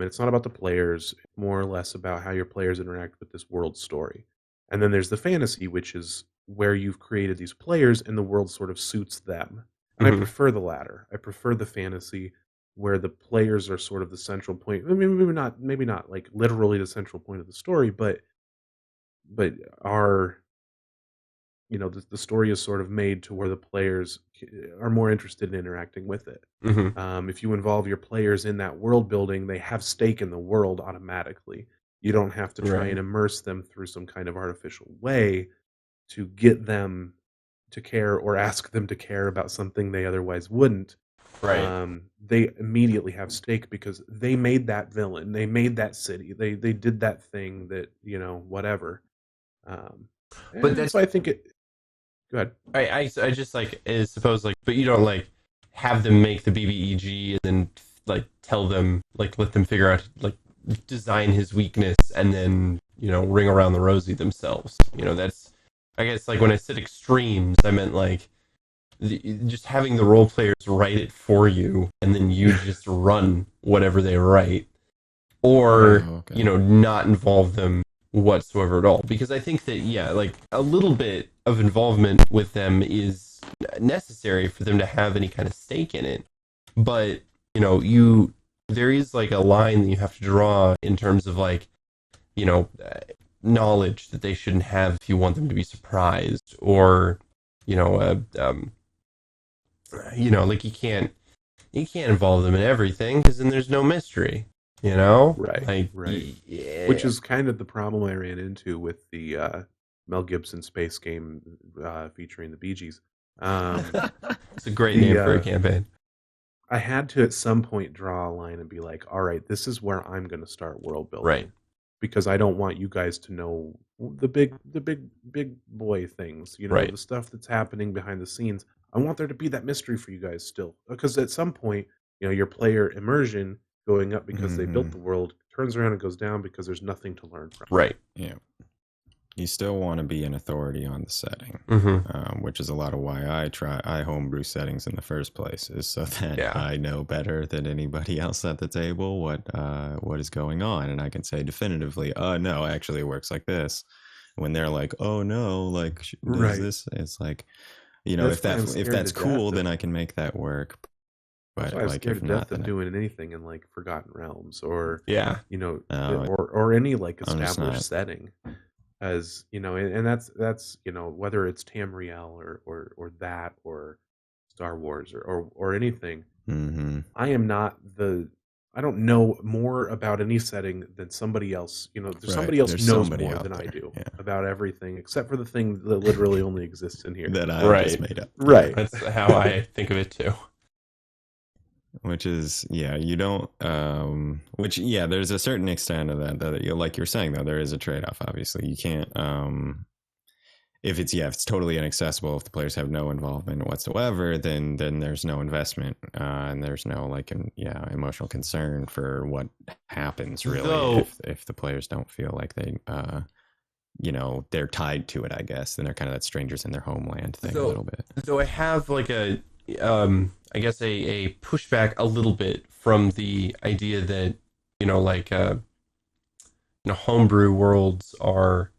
it's not about the players, more or less about how your players interact with this world story. And then there's the fantasy, which is where you've created these players and the world sort of suits them. And I Mhm. prefer the latter. I prefer the fantasy where the players are sort of the central point. I mean, maybe not like literally the central point of the story, but are the story is sort of made to where the players are more interested in interacting with it. Mhm. If you involve your players in that world building, they have stake in the world automatically. You don't have to try Right. and immerse them through some kind of artificial way to get them to care or ask them to care about something they otherwise wouldn't. Right. They immediately have stake because they made that villain, they made that city, they did that thing that whatever. But And that's so I think it. Go ahead. I just like suppose like, but you don't like have them make the BBEG and then like tell them like let them figure out like design his weakness and then ring around the rosy themselves. That's I guess like when I said extremes, I meant like just having the role players write it for you and then you just run whatever they write, or Oh, okay. not involve them whatsoever at all, because I think that like a little bit of involvement with them is necessary for them to have any kind of stake in it, but there is like a line that you have to draw in terms of like knowledge that they shouldn't have if you want them to be surprised, or like you can't involve them in everything because then there's no mystery. Right, like right. yeah. Which is kind of the problem I ran into with the Mel Gibson space game featuring the Bee Gees. It's a great name for a campaign. I had to at some point draw a line and be like, all right, this is where I'm going to start world building. Right. Because I don't want you guys to know the big boy things, Right. the stuff that's happening behind the scenes. I want there to be that mystery for you guys still. Because at some point, your player immersion going up because they built the world turns around and goes down because there's nothing to learn from. Right. Yeah. You still want to be an authority on the setting, which is a lot of why I homebrew settings in the first place, is so that I know better than anybody else at the table what is going on, and I can say definitively, no, actually it works like this. When they're like, oh no, like does this? It's like, if that's cool, then I can make that work. But I was like, scared if to not, death of then doing anything in like Forgotten Realms or Oh, or any like I'm just not- established setting, as and that's whether it's Tamriel or that or Star Wars or anything. I am not I don't know more about any setting than somebody else. Right. Somebody else There's knows somebody more out than I there, do yeah. about everything except for the thing that literally only exists in here. that I Right. just made up. Right. That's how I think of it too. Which is, yeah, you don't, which, yeah, there's a certain extent of that you, like you're saying, though, there is a trade-off, obviously. You can't, if it's, yeah, if it's totally inaccessible, if the players have no involvement whatsoever, then there's no investment, and there's no, like, emotional concern for what happens, really, Though- if the players don't feel like they, they're tied to it, I guess. Then they're kind of that strangers in their homeland thing a little bit. So I have like a, I guess a pushback a little bit from the idea that, homebrew worlds are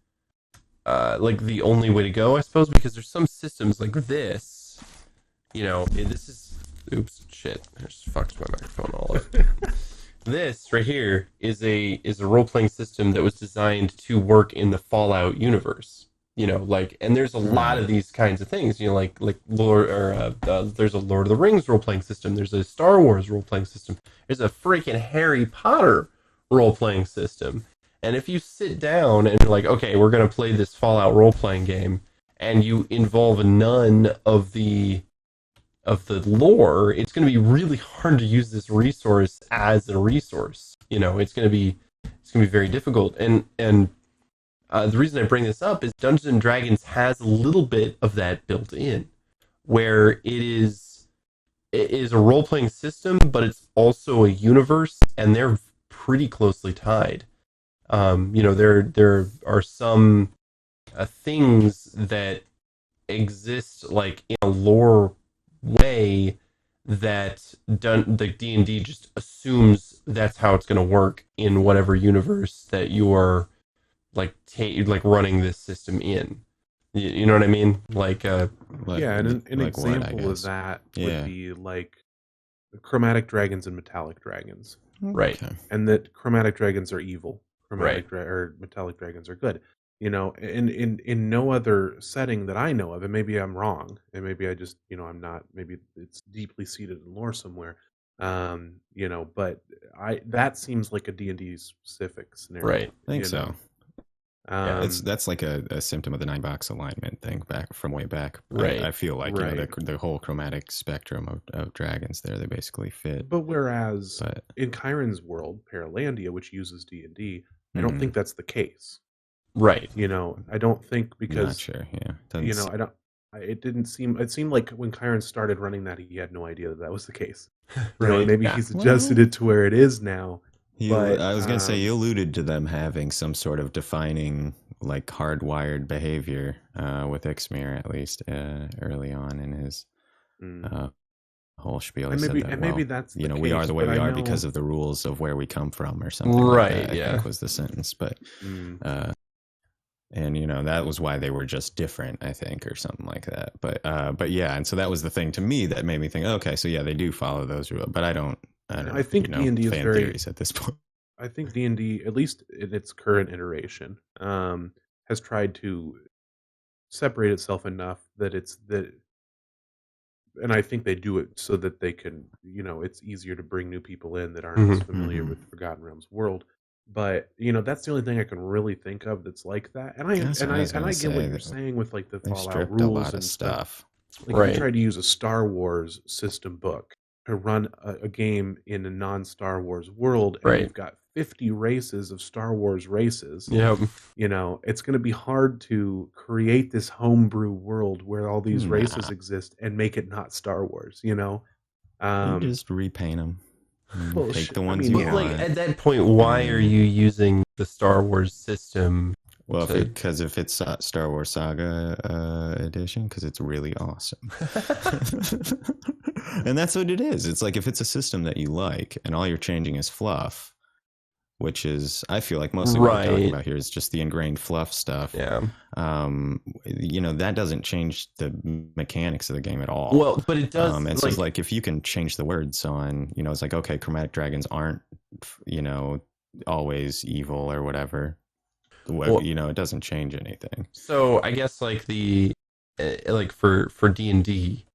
like the only way to go, I suppose, because there's some systems like this, this is, oops, shit, I just fucked my microphone all up. This right here is a role-playing system that was designed to work in the Fallout universe. And there's a lot of these kinds of things, like Lord, or there's a Lord of the Rings role-playing system. There's a Star Wars role-playing system. There's a freaking Harry Potter role-playing system. And if you sit down and you're like, okay, we're going to play this Fallout role-playing game, and you involve none of the lore, it's going to be really hard to use this resource as a resource. It's going to be very difficult. And the reason I bring this up is Dungeons and Dragons has a little bit of that built in, where it is a role playing system, but it's also a universe, and they're pretty closely tied. There are some things that exist like in a lore way that the D&D just assumes that's how it's going to work in whatever universe that you're like running this system in. You know what I mean? Yeah, and an like example of that would be like chromatic dragons and metallic dragons. Right. Okay. And that chromatic dragons are evil. Right. Or metallic dragons are good. In no other setting that I know of, and maybe I'm wrong, and maybe I just, I'm not, maybe it's deeply seated in lore somewhere. But that seems like a D&D specific scenario. Right. I think so. Yeah, That's like a symptom of the 9-box alignment thing back from way back. Right. I feel like Right. the whole chromatic spectrum of dragons there, they basically fit. But whereas in Chiron's world, Paralandia, which uses D&D, I don't think that's the case. Right. I don't think because Not sure. Yeah. it seemed like when Chiron started running that, he had no idea that was the case. Right. Maybe he's adjusted it to where it is now. I was gonna say, you alluded to them having some sort of defining, like, hardwired behavior with Ixmir, at least early on in his whole spiel. And He maybe, said that, and maybe that's the we are case, the way but we I are know- because of the rules of where we come from, or something. Right, Like that, I yeah. think was the sentence, but and that was why they were just different, I think, or something like that. But yeah, and so that was the thing to me that made me think, okay, so yeah, they do follow those rules, but I don't. I think D&D is fan very- theories at this point. I think D&D, at least in its current iteration, has tried to separate itself enough that and I think they do it so that they can, it's easier to bring new people in that aren't as familiar with Forgotten Realms world. But that's the only thing I can really think of that's like that. And I That's what I was gonna get what say. you're saying with like the They've Fallout stripped rules a lot and of stuff. Like Right. you tried to use a Star Wars system book to run a game in a non-Star Wars world, and Right. you've got 50 races of Star Wars races. Yep. It's going to be hard to create this homebrew world where all these races exist and make it not Star Wars. You just repaint them. Well, Take the I ones mean, you yeah. want. Like at that point, why are you using the Star Wars system? Well, to- because if it's Star Wars Saga edition, because it's really awesome. And that's what it is. It's like, if it's a system that you like and all you're changing is fluff, which is, I feel like mostly what we're talking Right. about here is just the ingrained fluff stuff. Yeah. That doesn't change the mechanics of the game at all. Well, but it does. And so it's like, if you can change the words on, it's like, okay, chromatic dragons aren't, always evil or whatever. Well- It doesn't change anything. So I guess like the like for D&D,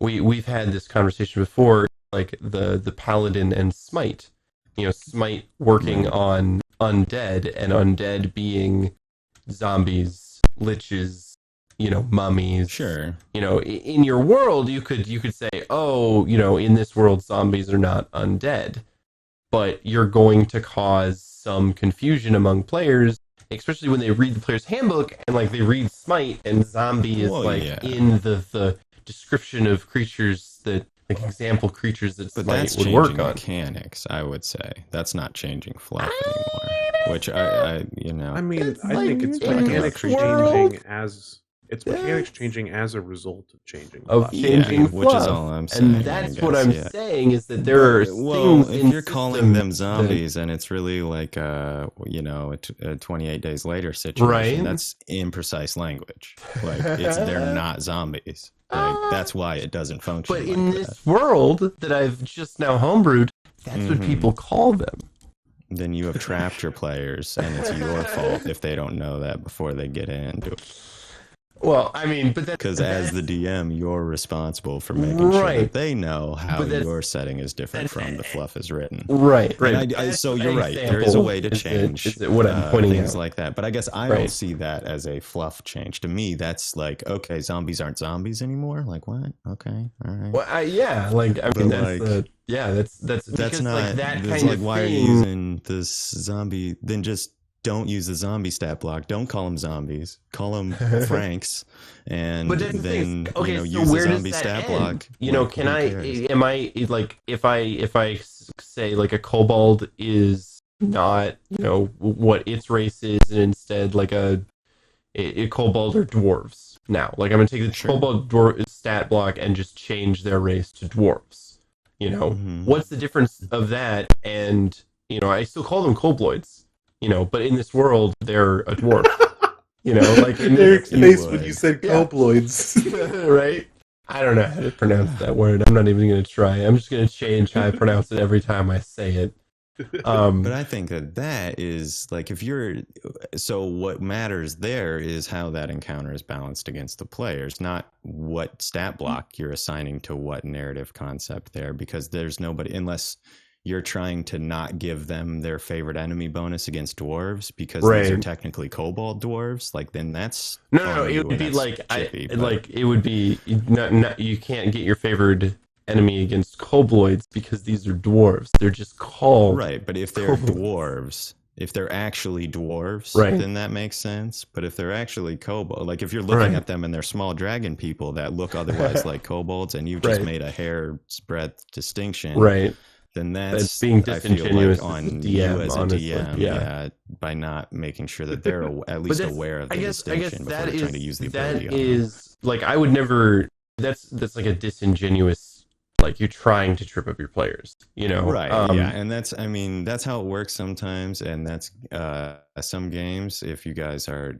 we've had this conversation before, like the paladin and smite. Smite working on undead, and undead being zombies, liches, mummies. Sure. In your world, you could say, oh, in this world, zombies are not undead, but you're going to cause some confusion among players, especially when they read the player's handbook and like they read Smite and zombie is Well, like yeah. in the description of creatures that like example creatures that But Smite that's would changing work on. mechanics, I would say. That's not changing fluff anymore. Which I I mean, It's I like think it's in mechanics this changing as Yes. changing as a result of changing Of fluff. changing Yeah, which is fluff. all I'm saying, I And that's what guess, I'm yeah. saying is that there are things if in you're calling them systems zombies and it's really like a 28 days later Right. situation, that's imprecise language. Like they're not zombies. Like that's why it doesn't function. But like in that. this world that I've just now homebrewed, that's what people call them. Then you have trapped your players, and it's your fault if they don't know that before they get into it. Well, I mean, but that's Because as the DM, you're responsible for making sure Right. that they know how But that's- your setting is different that's- from the fluff is written. right. And so you're right. There is a way to change Is what I'm pointing things out. like that. But I guess I Right. don't see that as a fluff change. To me, that's like, okay, zombies aren't zombies anymore. Like what? Okay, all right. Well, that's That's because, not. like that It's kind like, of why are you thing. using this zombie? Then just don't use the zombie stat block. Don't call them zombies. Call them Franks, and But that's the then thing. Okay, so use where the does zombie that stat end? block. Can who I? cares? Am I like if I say like a kobold is not what its race is, and instead like a kobold or dwarves now? Like I'm gonna take the Sure. kobold dwarf stat block and just change their race to dwarves. Mhm. What's the difference of that? And I still call them kobolds. But in this world, they're a dwarf. Like in Eric's this, face when you said Yeah. colploids. right? I don't know how to pronounce that word. I'm not even going to try. I'm just going to change how I pronounce it every time I say it. But I think that is like so what matters there is how that encounter is balanced against the players, not what stat block you're assigning to what narrative concept there, because there's nobody, unless you're trying to not give them their favorite enemy bonus against dwarves because these are Right. technically kobold dwarves, like then that's No. on you It would and be that's like chippy, but- it would be not. You can't get your favored enemy against kobolds because these are dwarves. They're just called right. But if they're kobolds. dwarves, if they're actually dwarves, Right. then that makes sense. But if they're actually kobold, like if you're looking Right. at them and they're small dragon people that look otherwise like kobolds, and you've just Right. made a hair's breadth distinction, Right. then That's being I feel disingenuous like as a on DM, you as a honestly. DM, Yeah. by not making sure that they're at least that's- aware of the I guess distinction before that they're trying to is use the that ability on them. is like I would never. That's like a disingenuous. Like you're trying to trip up your players. Right, yeah, and that's how it works sometimes, and that's some games, if you guys are,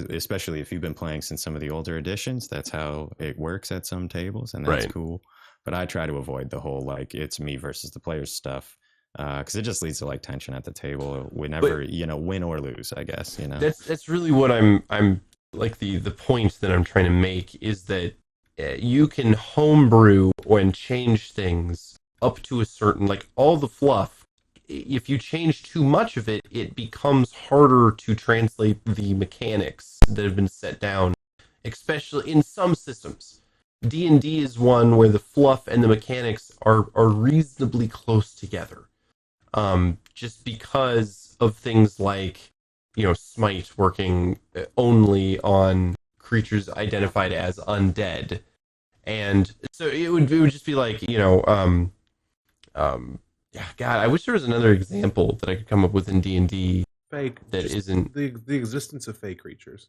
especially if you've been playing since some of the older editions, that's how it works at some tables, and that's Right. cool. But I try to avoid the whole like it's me versus the players stuff, because it just leads to like tension at the table whenever win or lose, I guess. That's really what I'm like the point that I'm trying to make is that you can homebrew and change things up to a certain, like all the fluff. If you change too much of it, it becomes harder to translate the mechanics that have been set down, especially in some systems. D&D is one where the fluff and the mechanics are reasonably close together. Just because of things like, Smite working only on creatures identified as undead. And so it would just be like, God, I wish there was another example that I could come up with in D&D Fake. that just isn't the existence of fake creatures.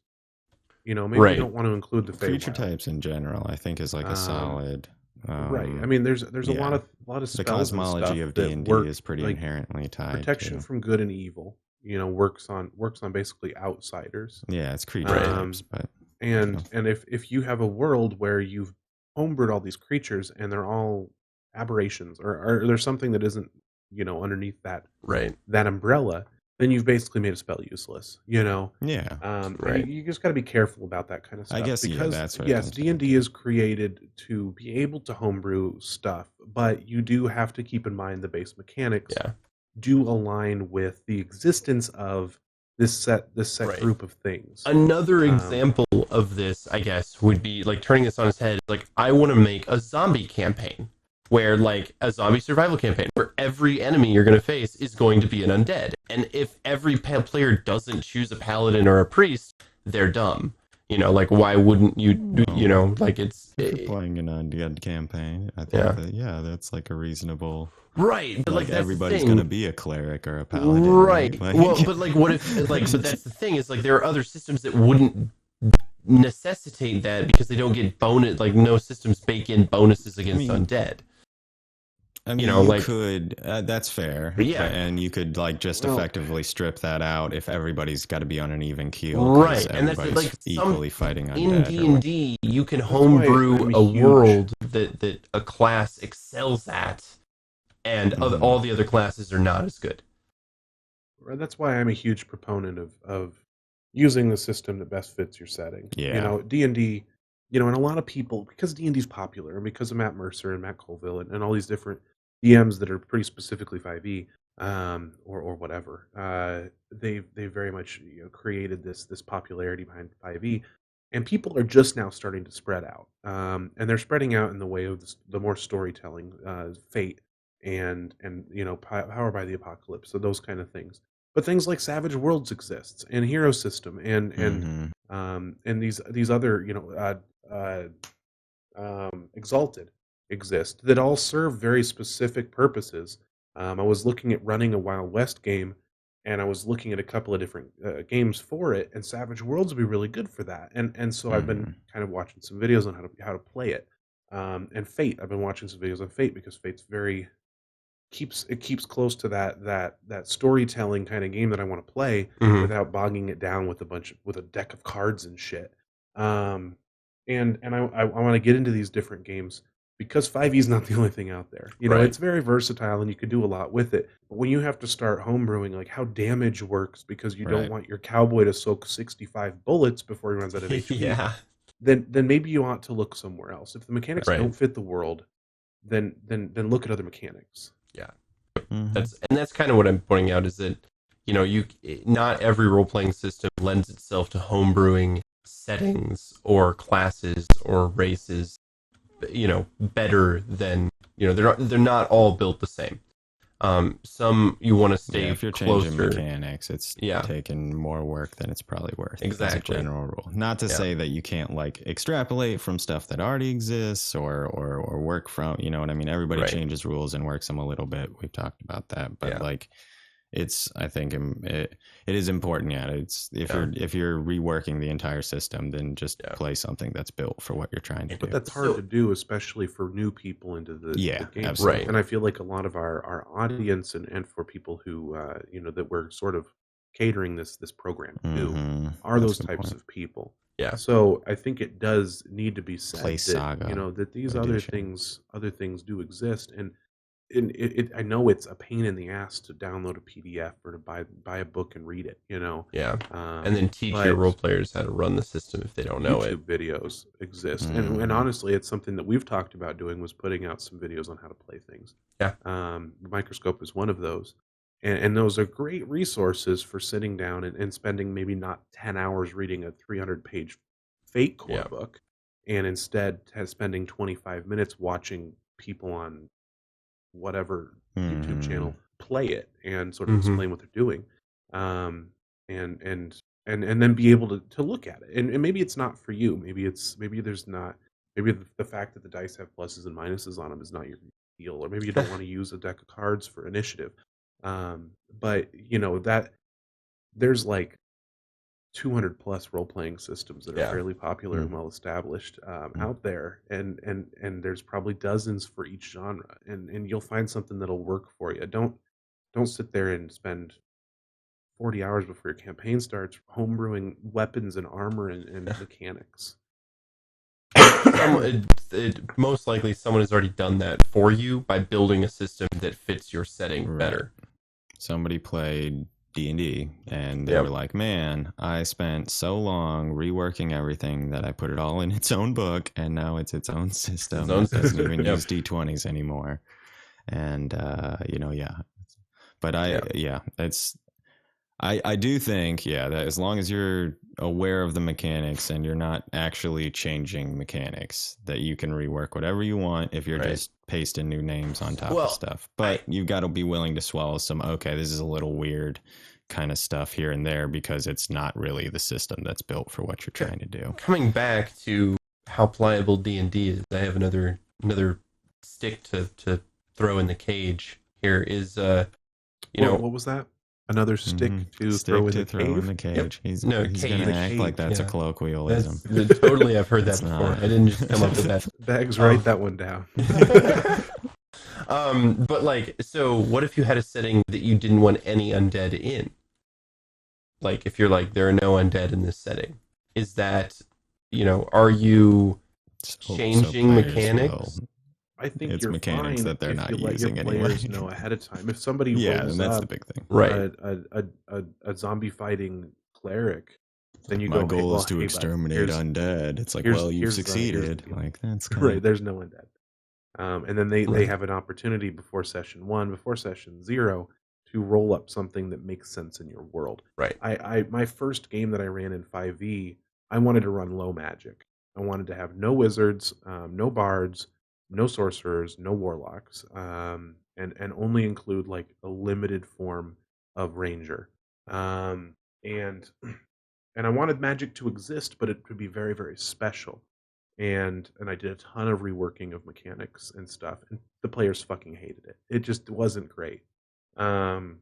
Maybe Right. you don't want to include the Creature Feywild. types in general, I think, is like a solid. Right. I mean, there's a yeah. lot of The spells and cosmology stuff of that D&D work, is pretty like, inherently tied protection to. from good and evil. Works on basically outsiders. Yeah, it's creature types, but And if you have a world where you've homebrewed all these creatures and they're all aberrations, or there's something that isn't underneath that right. umbrella, then you've basically made a spell useless. yeah. Right. You just got to be careful about that kind of stuff. I guess, yeah, because that's what it yes, comes down D&D is created to be able to homebrew stuff, but you do have to keep in mind the base mechanics Yeah. do align with the existence of this set Right. group of things. Another example of this, I guess, would be like turning this on its head. Like, I want to make a zombie campaign where, like, a zombie survival campaign where every enemy you're going to face is going to be an undead. And if every player doesn't choose a paladin or a priest, they're dumb. You know, like, why wouldn't you, you know, like, it's... If you're playing an undead campaign, I think that's like a reasonable... Right, but like that's everybody's gonna be a cleric or a paladin, right? Like, well, but like, what if like? But that's the thing is like there are other systems that wouldn't necessitate that because they don't get bonus. Like no systems bake in bonuses against undead. I mean, you know, like could that's fair, yeah, and you could like just effectively strip that out if everybody's got to be on an even keel, right? And that's like equally fighting in D&D. You can homebrew a world that a class excels at. And all the other classes are not as good. That's why I'm a huge proponent of using the system that best fits your setting. Yeah. You know, D&D, you know, and a lot of people, because D&D is popular, and because of Matt Mercer and Matt Colville and all these different DMs that are pretty specifically 5e or whatever, they very much created this popularity behind 5e, and people are just now starting to spread out, and they're spreading out in the way of the more storytelling, Fate. And you know, Power by the Apocalypse, so those kind of things. But things like Savage Worlds exists, and Hero System, and these other, you know, Exalted exist that all serve very specific purposes. I was looking at running a Wild West game, and I was looking at a couple of different games for it, and Savage Worlds would be really good for that. And so I've been kind of watching some videos on how to play it. And Fate, I've been watching some videos on Fate because Fate's very keeps close to that storytelling kind of game that I want to play without bogging it down with a deck of cards and shit. And I want to get into these different games because 5e is not the only thing out there. You know, it's very versatile and you can do a lot with it. But when you have to start homebrewing, like how damage works because you don't want your cowboy to soak 65 bullets before he runs out of HP. Then maybe you ought to look somewhere else. If the mechanics don't fit the world, then look at other mechanics. Yeah, that's kind of what I'm pointing out is that, you know, not every role-playing system lends itself to homebrewing settings or classes or races, you know, better than, you know, they're not all built the same. Some you want to stay if you're closer. changing mechanics, it's taking more work than it's probably worth. Exactly. As a general rule. Not to say that you can't like extrapolate from stuff that already exists or work from, you know what I mean? Everybody changes rules and works them a little bit. We've talked about that, but like I think it is important. Yeah, it's if you're reworking the entire system, then just play something that's built for what you're trying to do. But that's hard to do, especially for new people into the game. Absolutely. And I feel like a lot of our audience and for people who you know that we're sort of catering this program to are those types of people. Yeah. So I think it does need to be said Play that Saga you know that these edition. other things do exist and. I know it's a pain in the ass to download a PDF or to buy a book and read it, you know. Yeah, and then teach your role players how to run the system if they don't know YouTube videos exist, and honestly, it's something that we've talked about doing was putting out some videos on how to play things. Yeah, Microscope is one of those, and those are great resources for sitting down and spending maybe not 10 hours reading a 300-page Fate core book, and instead spending 25 minutes watching people on whatever YouTube channel play it and sort of explain what they're doing, and then be able to look at it. And maybe it's not for you. Maybe the fact that the dice have pluses and minuses on them is not your deal, or maybe you don't want to use a deck of cards for initiative. But you know that there's like 200 plus role-playing systems that are fairly popular and well established out there, and there's probably dozens for each genre, and you'll find something that'll work for you. Don't sit there and spend 40 hours before your campaign starts homebrewing weapons and armor and mechanics. Most likely someone has already done that for you by building a system that fits your setting better. Somebody played D&D and they were like, man, I spent so long reworking everything that I put it all in its own book, and now it's its own system. It doesn't even use D20s anymore. And you know, but it's I do think, yeah, that as long as you're aware of the mechanics and you're not actually changing mechanics, that you can rework whatever you want if you're Right. just pasting new names on top Well, of stuff. But you've got to be willing to swallow some, okay, this is a little weird kind of stuff here and there because it's not really the system that's built for what you're trying to do. Coming back to how pliable D&D is, I have another stick to throw in the cage here is, what was that? Another stick to throw in the cave? Yep. He's going to act like that's a colloquialism. Totally, I've heard that It's before. not. I didn't just come up with that. Bags, write that one down. But like, so what if you had a setting that you didn't want any undead in? Like, if you're like, there are no undead in this setting, is that, are you changing mechanics? I think it's you're mechanics fine that they're if not you let your using players anyway. know ahead of time. If somebody Yeah, rolls and that's up the big thing. Right. a zombie fighting cleric, then you My go, goal is to bud, exterminate undead. It's like, well, you've succeeded. Like, that's kind right. There's no undead. And then they have an opportunity before session 1, before session 0, to roll up something that makes sense in your world. Right. I my first game that I ran in 5e, I wanted to run low magic. I wanted to have no wizards, no bards, no sorcerers, no warlocks, and only include like a limited form of ranger. And I wanted magic to exist, but it would be very, very special. And I did a ton of reworking of mechanics and stuff, and the players fucking hated it. It just wasn't great. And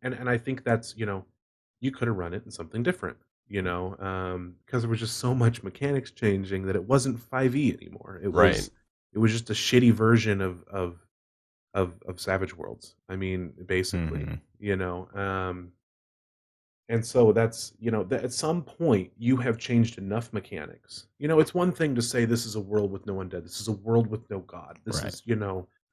I think that's, you could have run it in something different, because there was just so much mechanics changing that it wasn't 5e anymore. It was just a shitty version of Savage Worlds. I mean, basically, and so that's, that at some point you have changed enough mechanics. It's one thing to say this is a world with no undead. This is a world with no god. This is,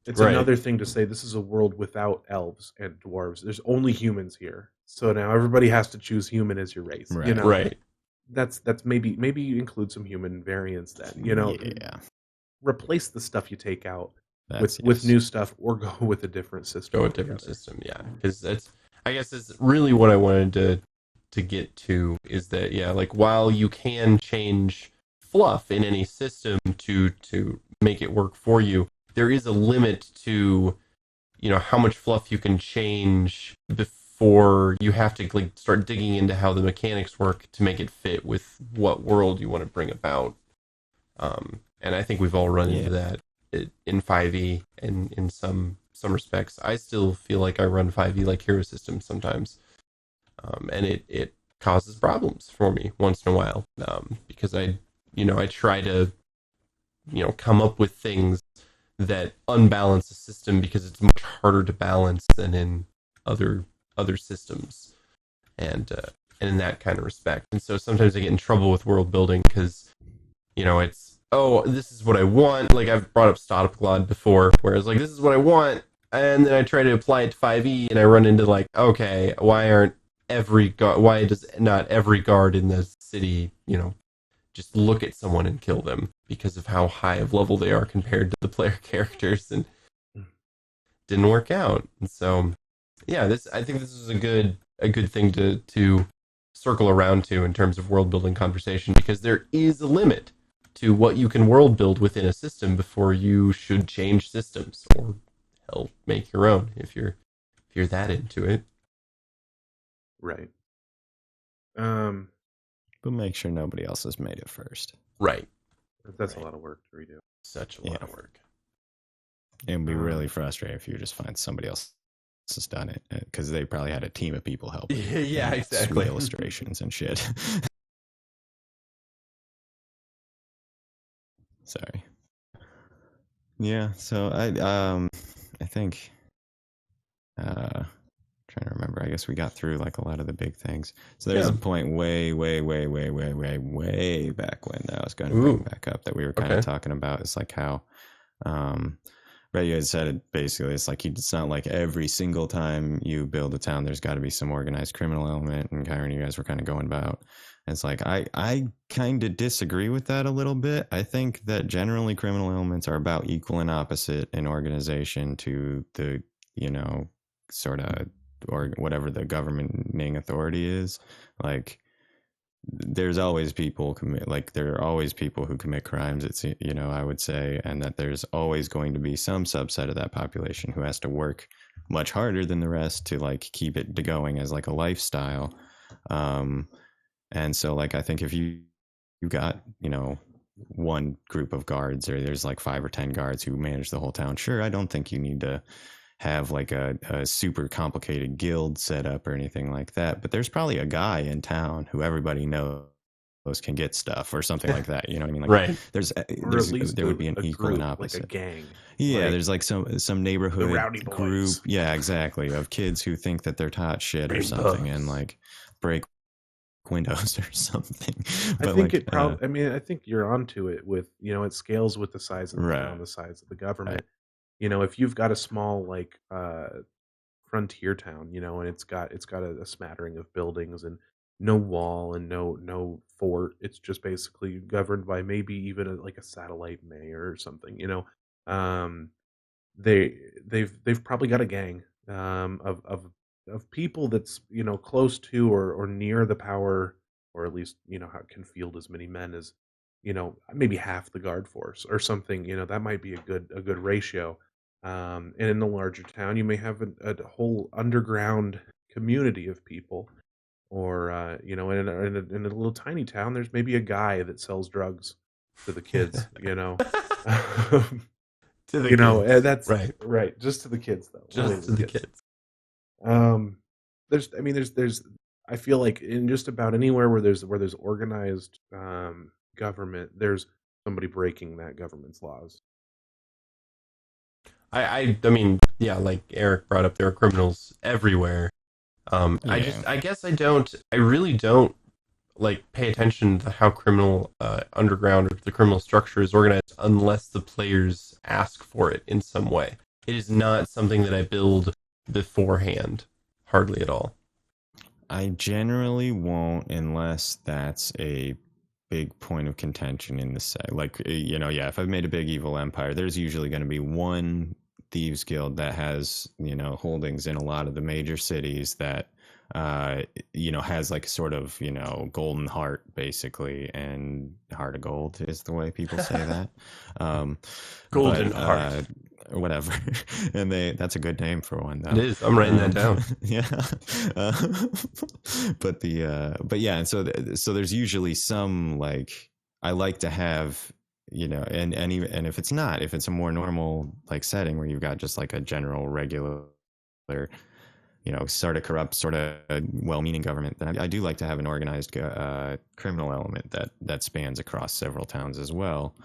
it's another thing to say this is a world without elves and dwarves. There's only humans here. So now everybody has to choose human as your race. Right. Right. That's maybe you include some human variants then. Yeah. Replace the stuff you take out with new stuff, or go with a different system. Go with a different system, yeah. Because I guess it's really what I wanted to get to is that, yeah, like while you can change fluff in any system to make it work for you, there is a limit to, how much fluff you can change before you have to like start digging into how the mechanics work to make it fit with what world you want to bring about. And I think we've all run into that in 5e and in some respects. I still feel like I run 5e like hero systems sometimes. And it causes problems for me once in a while. Because I try to, come up with things that unbalance the system because it's much harder to balance than in other systems. And in that kind of respect. And so sometimes I get in trouble with world building because, it's, this is what I want. Like I've brought up Stotopglod before, where it's like, this is what I want. And then I try to apply it to 5e and I run into like, okay, why does not every guard in the city, just look at someone and kill them because of how high of level they are compared to the player characters, and didn't work out. And so, yeah, I think this is a good thing to circle around to in terms of world building conversation, because there is a limit to what you can world build within a system before you should change systems, or hell, make your own if you're that into it. Right. But make sure nobody else has made it first. Right. That's a lot of work to redo. Such a lot of work. It would be really frustrating if you just find somebody else has done it, because they probably had a team of people helping. Yeah, exactly. Sweet illustrations and shit. Sorry. Yeah, so I think trying to remember, I guess we got through like a lot of the big things. So there's a point way back when that I was going to bring back up that we were kind of talking about. It's like how right, you had said it basically, it's like it's not like every single time you build a town there's got to be some organized criminal element, and Kyron, you guys were kind of going about. And it's like I kind of disagree with that a little bit. I think that generally criminal elements are about equal and opposite in organization to the, sort of or whatever the governing authority is, like there's always people there are always people who commit crimes. It's, I would say, and that there's always going to be some subset of that population who has to work much harder than the rest to like keep it going as like a lifestyle. And so like I think if you got one group of guards, or there's like 5 or 10 guards who manage the whole town, sure, I don't think you need to have like a super complicated guild set up or anything like that, but there's probably a guy in town who everybody knows can get stuff or something like that. You know what I mean? Like Right. there's Or at least there would be an a equal group, and opposite, like a gang. yeah, like there's like some neighborhood Rowdy group, Boys. yeah, exactly, of kids who think that they're hot shit or Big something bucks. and like break windows or something. I But think like it probably. I mean, I think you're onto it with it scales with the size of the Right. town, the size of the government. If you've got a small like frontier town, and it's got a smattering of buildings and no wall and no fort. It's just basically governed by maybe even like a satellite mayor or something. Um, they've probably got a gang of people that's close to or near the power, or at least how it can field as many men as maybe half the guard force or something. That might be a good ratio. And in the larger town, you may have a whole underground community of people, or in a little tiny town, there's maybe a guy that sells drugs to the kids. To the kids. That's right. right, just to the kids though. Only Just to the kids. There's I feel like in just about anywhere where there's organized government, there's somebody breaking that government's laws. I mean, yeah, like Eric brought up, there are criminals everywhere. Yeah. I guess I really don't like pay attention to how criminal underground or the criminal structure is organized unless the players ask for it in some way. It is not something that I build beforehand, hardly at all. I generally won't unless that's a big point of contention in the set. Like, if I've made a big evil empire, there's usually going to be one thieves guild that has, holdings in a lot of the major cities that, has like sort of, golden heart basically, and heart of gold is the way people say that. Golden heart. Whatever. And that's a good name for one though. It is. I'm writing that down. Yeah. But yeah. And so there's usually some, like, I like to have, and if it's a more normal like setting where you've got just like a general regular, sort of corrupt, sort of well-meaning government, then I do like to have an organized criminal element that spans across several towns as well.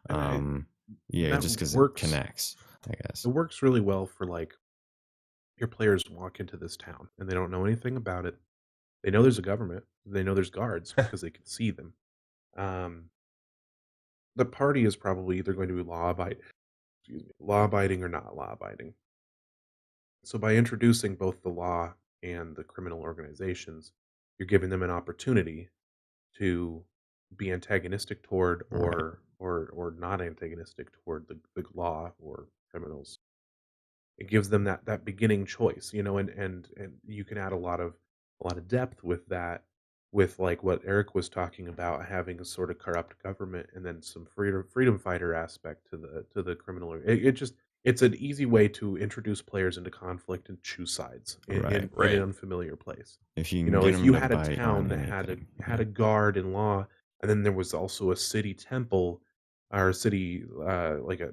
Just because it connects, I guess. It works really well for like your players walk into this town and they don't know anything about it. They know there's a government. They know there's guards because they can see them. The party is probably either going to be law abiding or not law abiding. So by introducing both the law and the criminal organizations, you're giving them an opportunity to be antagonistic toward or not antagonistic toward the law or criminals. It gives them that beginning choice, and you can add a lot of depth with that, with like what Eric was talking about, having a sort of corrupt government and then some freedom fighter aspect to the criminal. It's an easy way to introduce players into conflict and choose sides in an unfamiliar place. If you if you had a town that had a guard in law, and then there was also a city temple or a city like a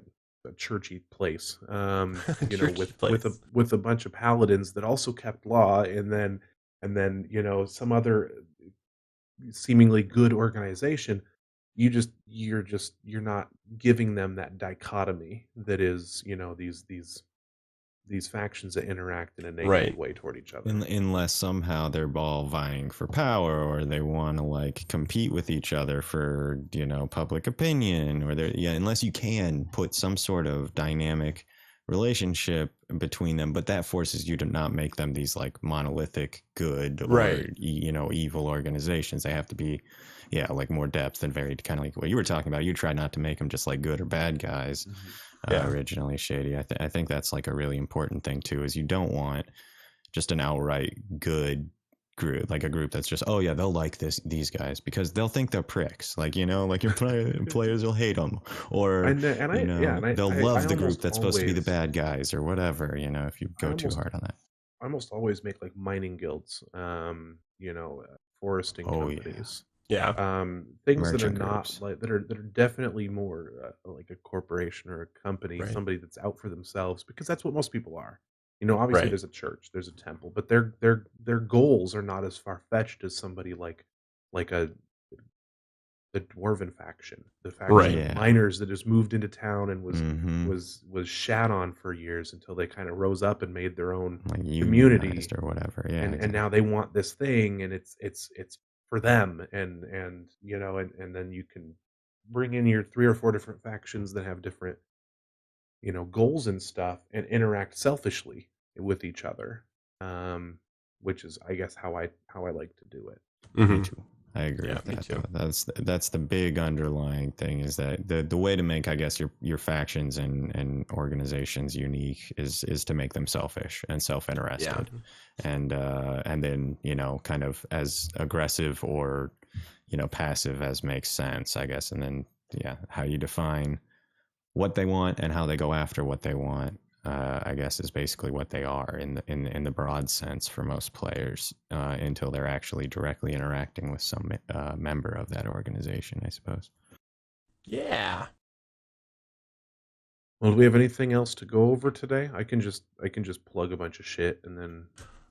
churchy place, with a bunch of paladins that also kept law, and then some other seemingly good organization, you're not giving them that dichotomy that is these factions that interact in a negative way toward each other, unless somehow they're all vying for power, or they want to like compete with each other for public opinion, or unless you can put some sort of dynamic relationship between them, but that forces you to not make them these like monolithic good or evil organizations. They have to be like more depth and varied, kind of like what you were talking about. You try not to make them just like good or bad guys. Originally, Shady. I think that's like a really important thing too, is you don't want just an outright good group, like a group that's just, oh yeah, they'll like these guys because they'll think they're pricks, like, you know, like your players will hate them, or you know, they'll love the group that's supposed to be the bad guys or whatever, you know, if you go too hard on that. I almost always make like mining guilds, you know, foresting companies. Yeah. Things Merchant that are not groups. like that are definitely more like a corporation or a company, Right. somebody that's out for themselves, because that's what most people are. You know, obviously Right. there's a church, there's a temple, but their goals are not as far fetched as somebody like a the dwarven faction, the faction Right. of Yeah. miners that just moved into town and Mhm. was shat on for years until they kind of rose up and made their own Like community, unionized or whatever. Yeah, and exactly. now they want this thing, and it's for them, and you know, and then you can bring in your 3 or 4 different factions that have different, you know, goals and stuff, and interact selfishly with each other, which is, I guess, how I like to do it. Me Mhm. too. I agree Yeah, with me that. too. That's the big underlying thing, is that the way to make, I guess, your factions and organizations unique is to make them selfish and self-interested, and then, you know, kind of as aggressive or, you know, passive as makes sense, I guess, and then how you define what they want and how they go after what they want, I guess, is basically what they are in the broad sense for most players, until they're actually directly interacting with some member of that organization, I suppose. Yeah. Well, do we have anything else to go over today? I can just plug a bunch of shit and then.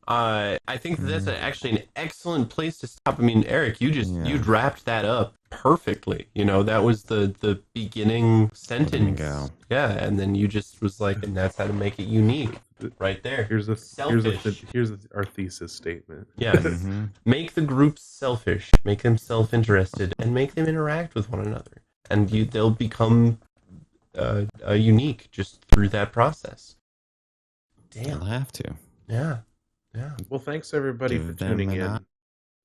I think that's actually an excellent place to stop. I mean, Eric, you wrapped that up perfectly. You know, that was the beginning sentence. Go. Yeah, and then you just was like, and that's how to make it unique, right there. Here's our thesis statement. Yes. Mhm. Make the group selfish, make them self-interested, and make them interact with one another, and they'll become unique just through that process. They'll Damn. have to. Yeah. Yeah. Well, thanks everybody Give for them tuning an in eye.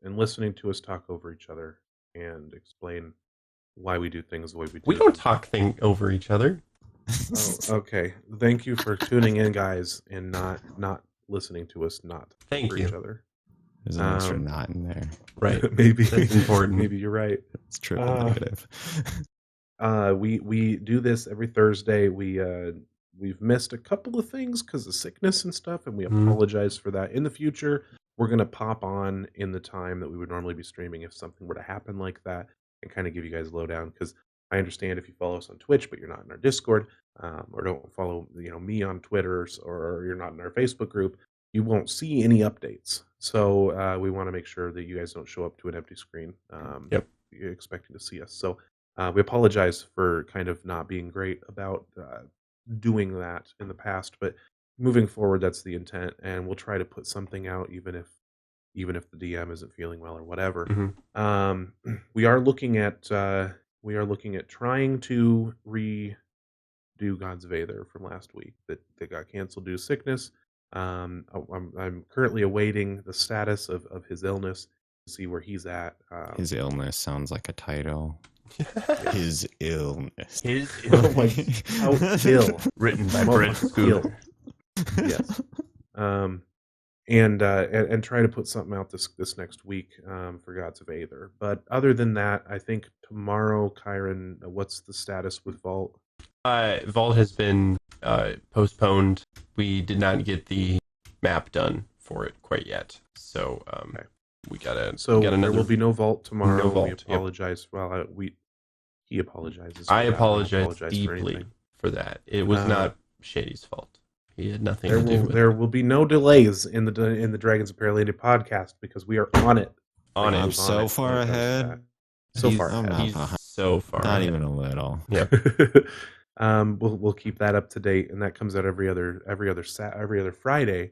and listening to us talk over each other and explain why we do things the way we do. We don't talk over each other. Oh, okay. Thank you for tuning in, guys, and not listening to us not Thank over you. each other. There's an extra knot in there. Right. Maybe That's important. Maybe you're right. It's triple negative. We do this every Thursday. We've missed a couple of things because of sickness and stuff, and we apologize for that. In the future, we're gonna pop on in the time that we would normally be streaming if something were to happen like that, and kind of give you guys a lowdown. Because I understand if you follow us on Twitch, but you're not in our Discord, or don't follow, you know, me on Twitter, or you're not in our Facebook group, you won't see any updates. So we want to make sure that you guys don't show up to an empty screen. Yep. You're expecting to see us. So we apologize for kind of not being great about doing that in the past, but moving forward, that's the intent, and we'll try to put something out, even if the DM isn't feeling well or whatever. Mm-hmm. We are looking at trying to redo Gods of Aether from last week that got canceled due to sickness. I'm currently awaiting the status of his illness to see where he's at. His illness sounds like a title. His illness. His Oh my, how ill. Written by Mo- Brent Schooler. Yes. And try to put something out this next week for Gods of Aether. But other than that, I think tomorrow, Kyron, what's the status with Vault? Vault has been postponed. We did not get the map done for it quite yet, so Okay. we gotta. So we got there will be no Vault tomorrow. No Vault, We yep. apologize. Well, he apologizes. For I that. We don't apologize apologize for deeply anything. for that. It was not Shady's fault. He had nothing There to do will with there it. will be no delays in the Dragons of Paralated podcast because we are on it. On it. I'm On so it far when it comes to ahead. that. So He's- far I'm ahead. not He's behind. so far. Not ahead. even a little. Yep. We'll keep that up to date, and that comes out every other Friday,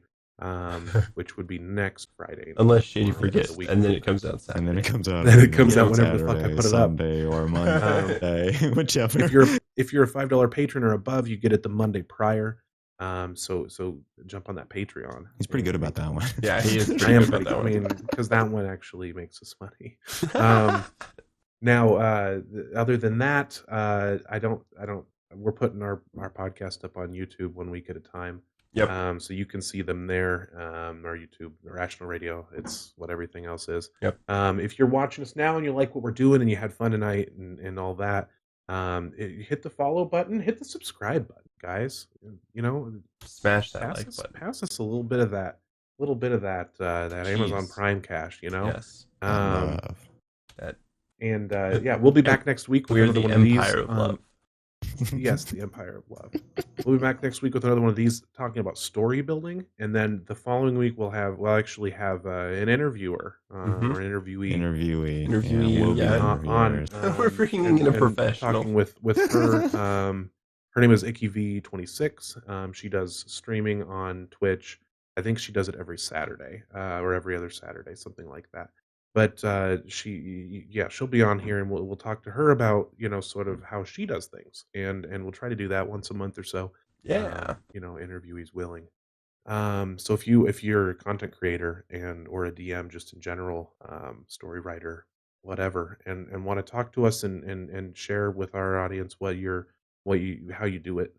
which would be next Friday. Unless Shady Or the forgets, week and then after. it comes out Saturday. And then it comes out. Then it comes out on whenever the fuck I Saturday, put it up. Sunday or Monday, whichever. If you're a $5 patron or above, you get it the Monday prior. So jump on that Patreon. He's pretty good about that one. Yeah, he is I pretty am good about that I one. mean, because that one actually makes us money. Now, other than that, I don't. We're putting our podcast up on YouTube 1 week at a time. Yep. So you can see them there, or YouTube, or Rational Radio. It's what everything else is. Yep. If you're watching us now and you like what we're doing and you had fun tonight and all that, hit the follow button, hit the subscribe button, guys. You know, Smash that like button. pass us a little bit of that, that Amazon Jeez. Prime cash. You know, Yes. Love. That and yeah, we'll be back next week with we're another the one of these. Empire of Love. Yes, the Empire of Love. We'll be back next week with another one of these talking about story building, and then the following week we'll actually have an interviewer or an interviewee. Interviewee. We'll be Yeah. interviewers. We're bringing in a and professional. talking with her. Her name is IckyV26. She does streaming on Twitch. I think she does it every Saturday or every other Saturday, something like that. But she'll be on here, and we'll talk to her about sort of how she does things, and we'll try to do that once a month or so. Yeah. Interviewees willing. So if you're a content creator or a DM just in general, story writer, whatever, and want to talk to us and share with our audience how you do it,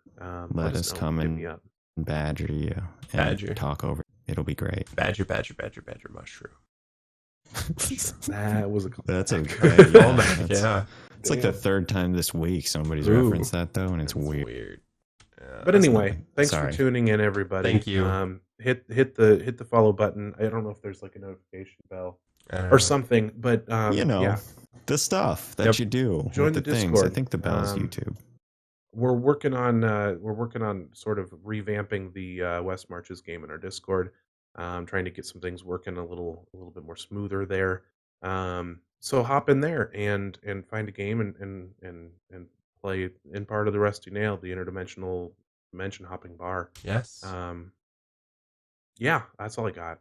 Let us know. come Hit and me up. badger you. And Badger. talk over. It'll be great. Badger mushroom. That was a That's a Callback, yeah. It's like the third time this week somebody's Ooh. referenced that though, and it's weird. Yeah, But that's anyway, nothing. thanks Sorry. for tuning in, everybody. Thank you. Hit the follow button. I don't know if there's like a notification bell I don't or know. something, but yeah. The stuff that Yep. you do. Join with the things. I Discord. think the bell's YouTube. We're working on sort of revamping the West Marches game in our Discord. Trying to get some things working a little bit more smoother there. So hop in there and find a game and play in part of the Rusty Nail, the interdimensional dimension hopping bar. Yes. Yeah, that's all I got.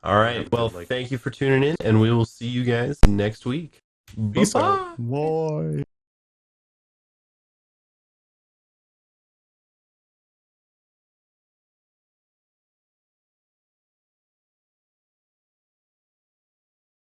All right. Well, thank you for tuning in, and we will see you guys next week. Peace Bye-bye. out. Boy.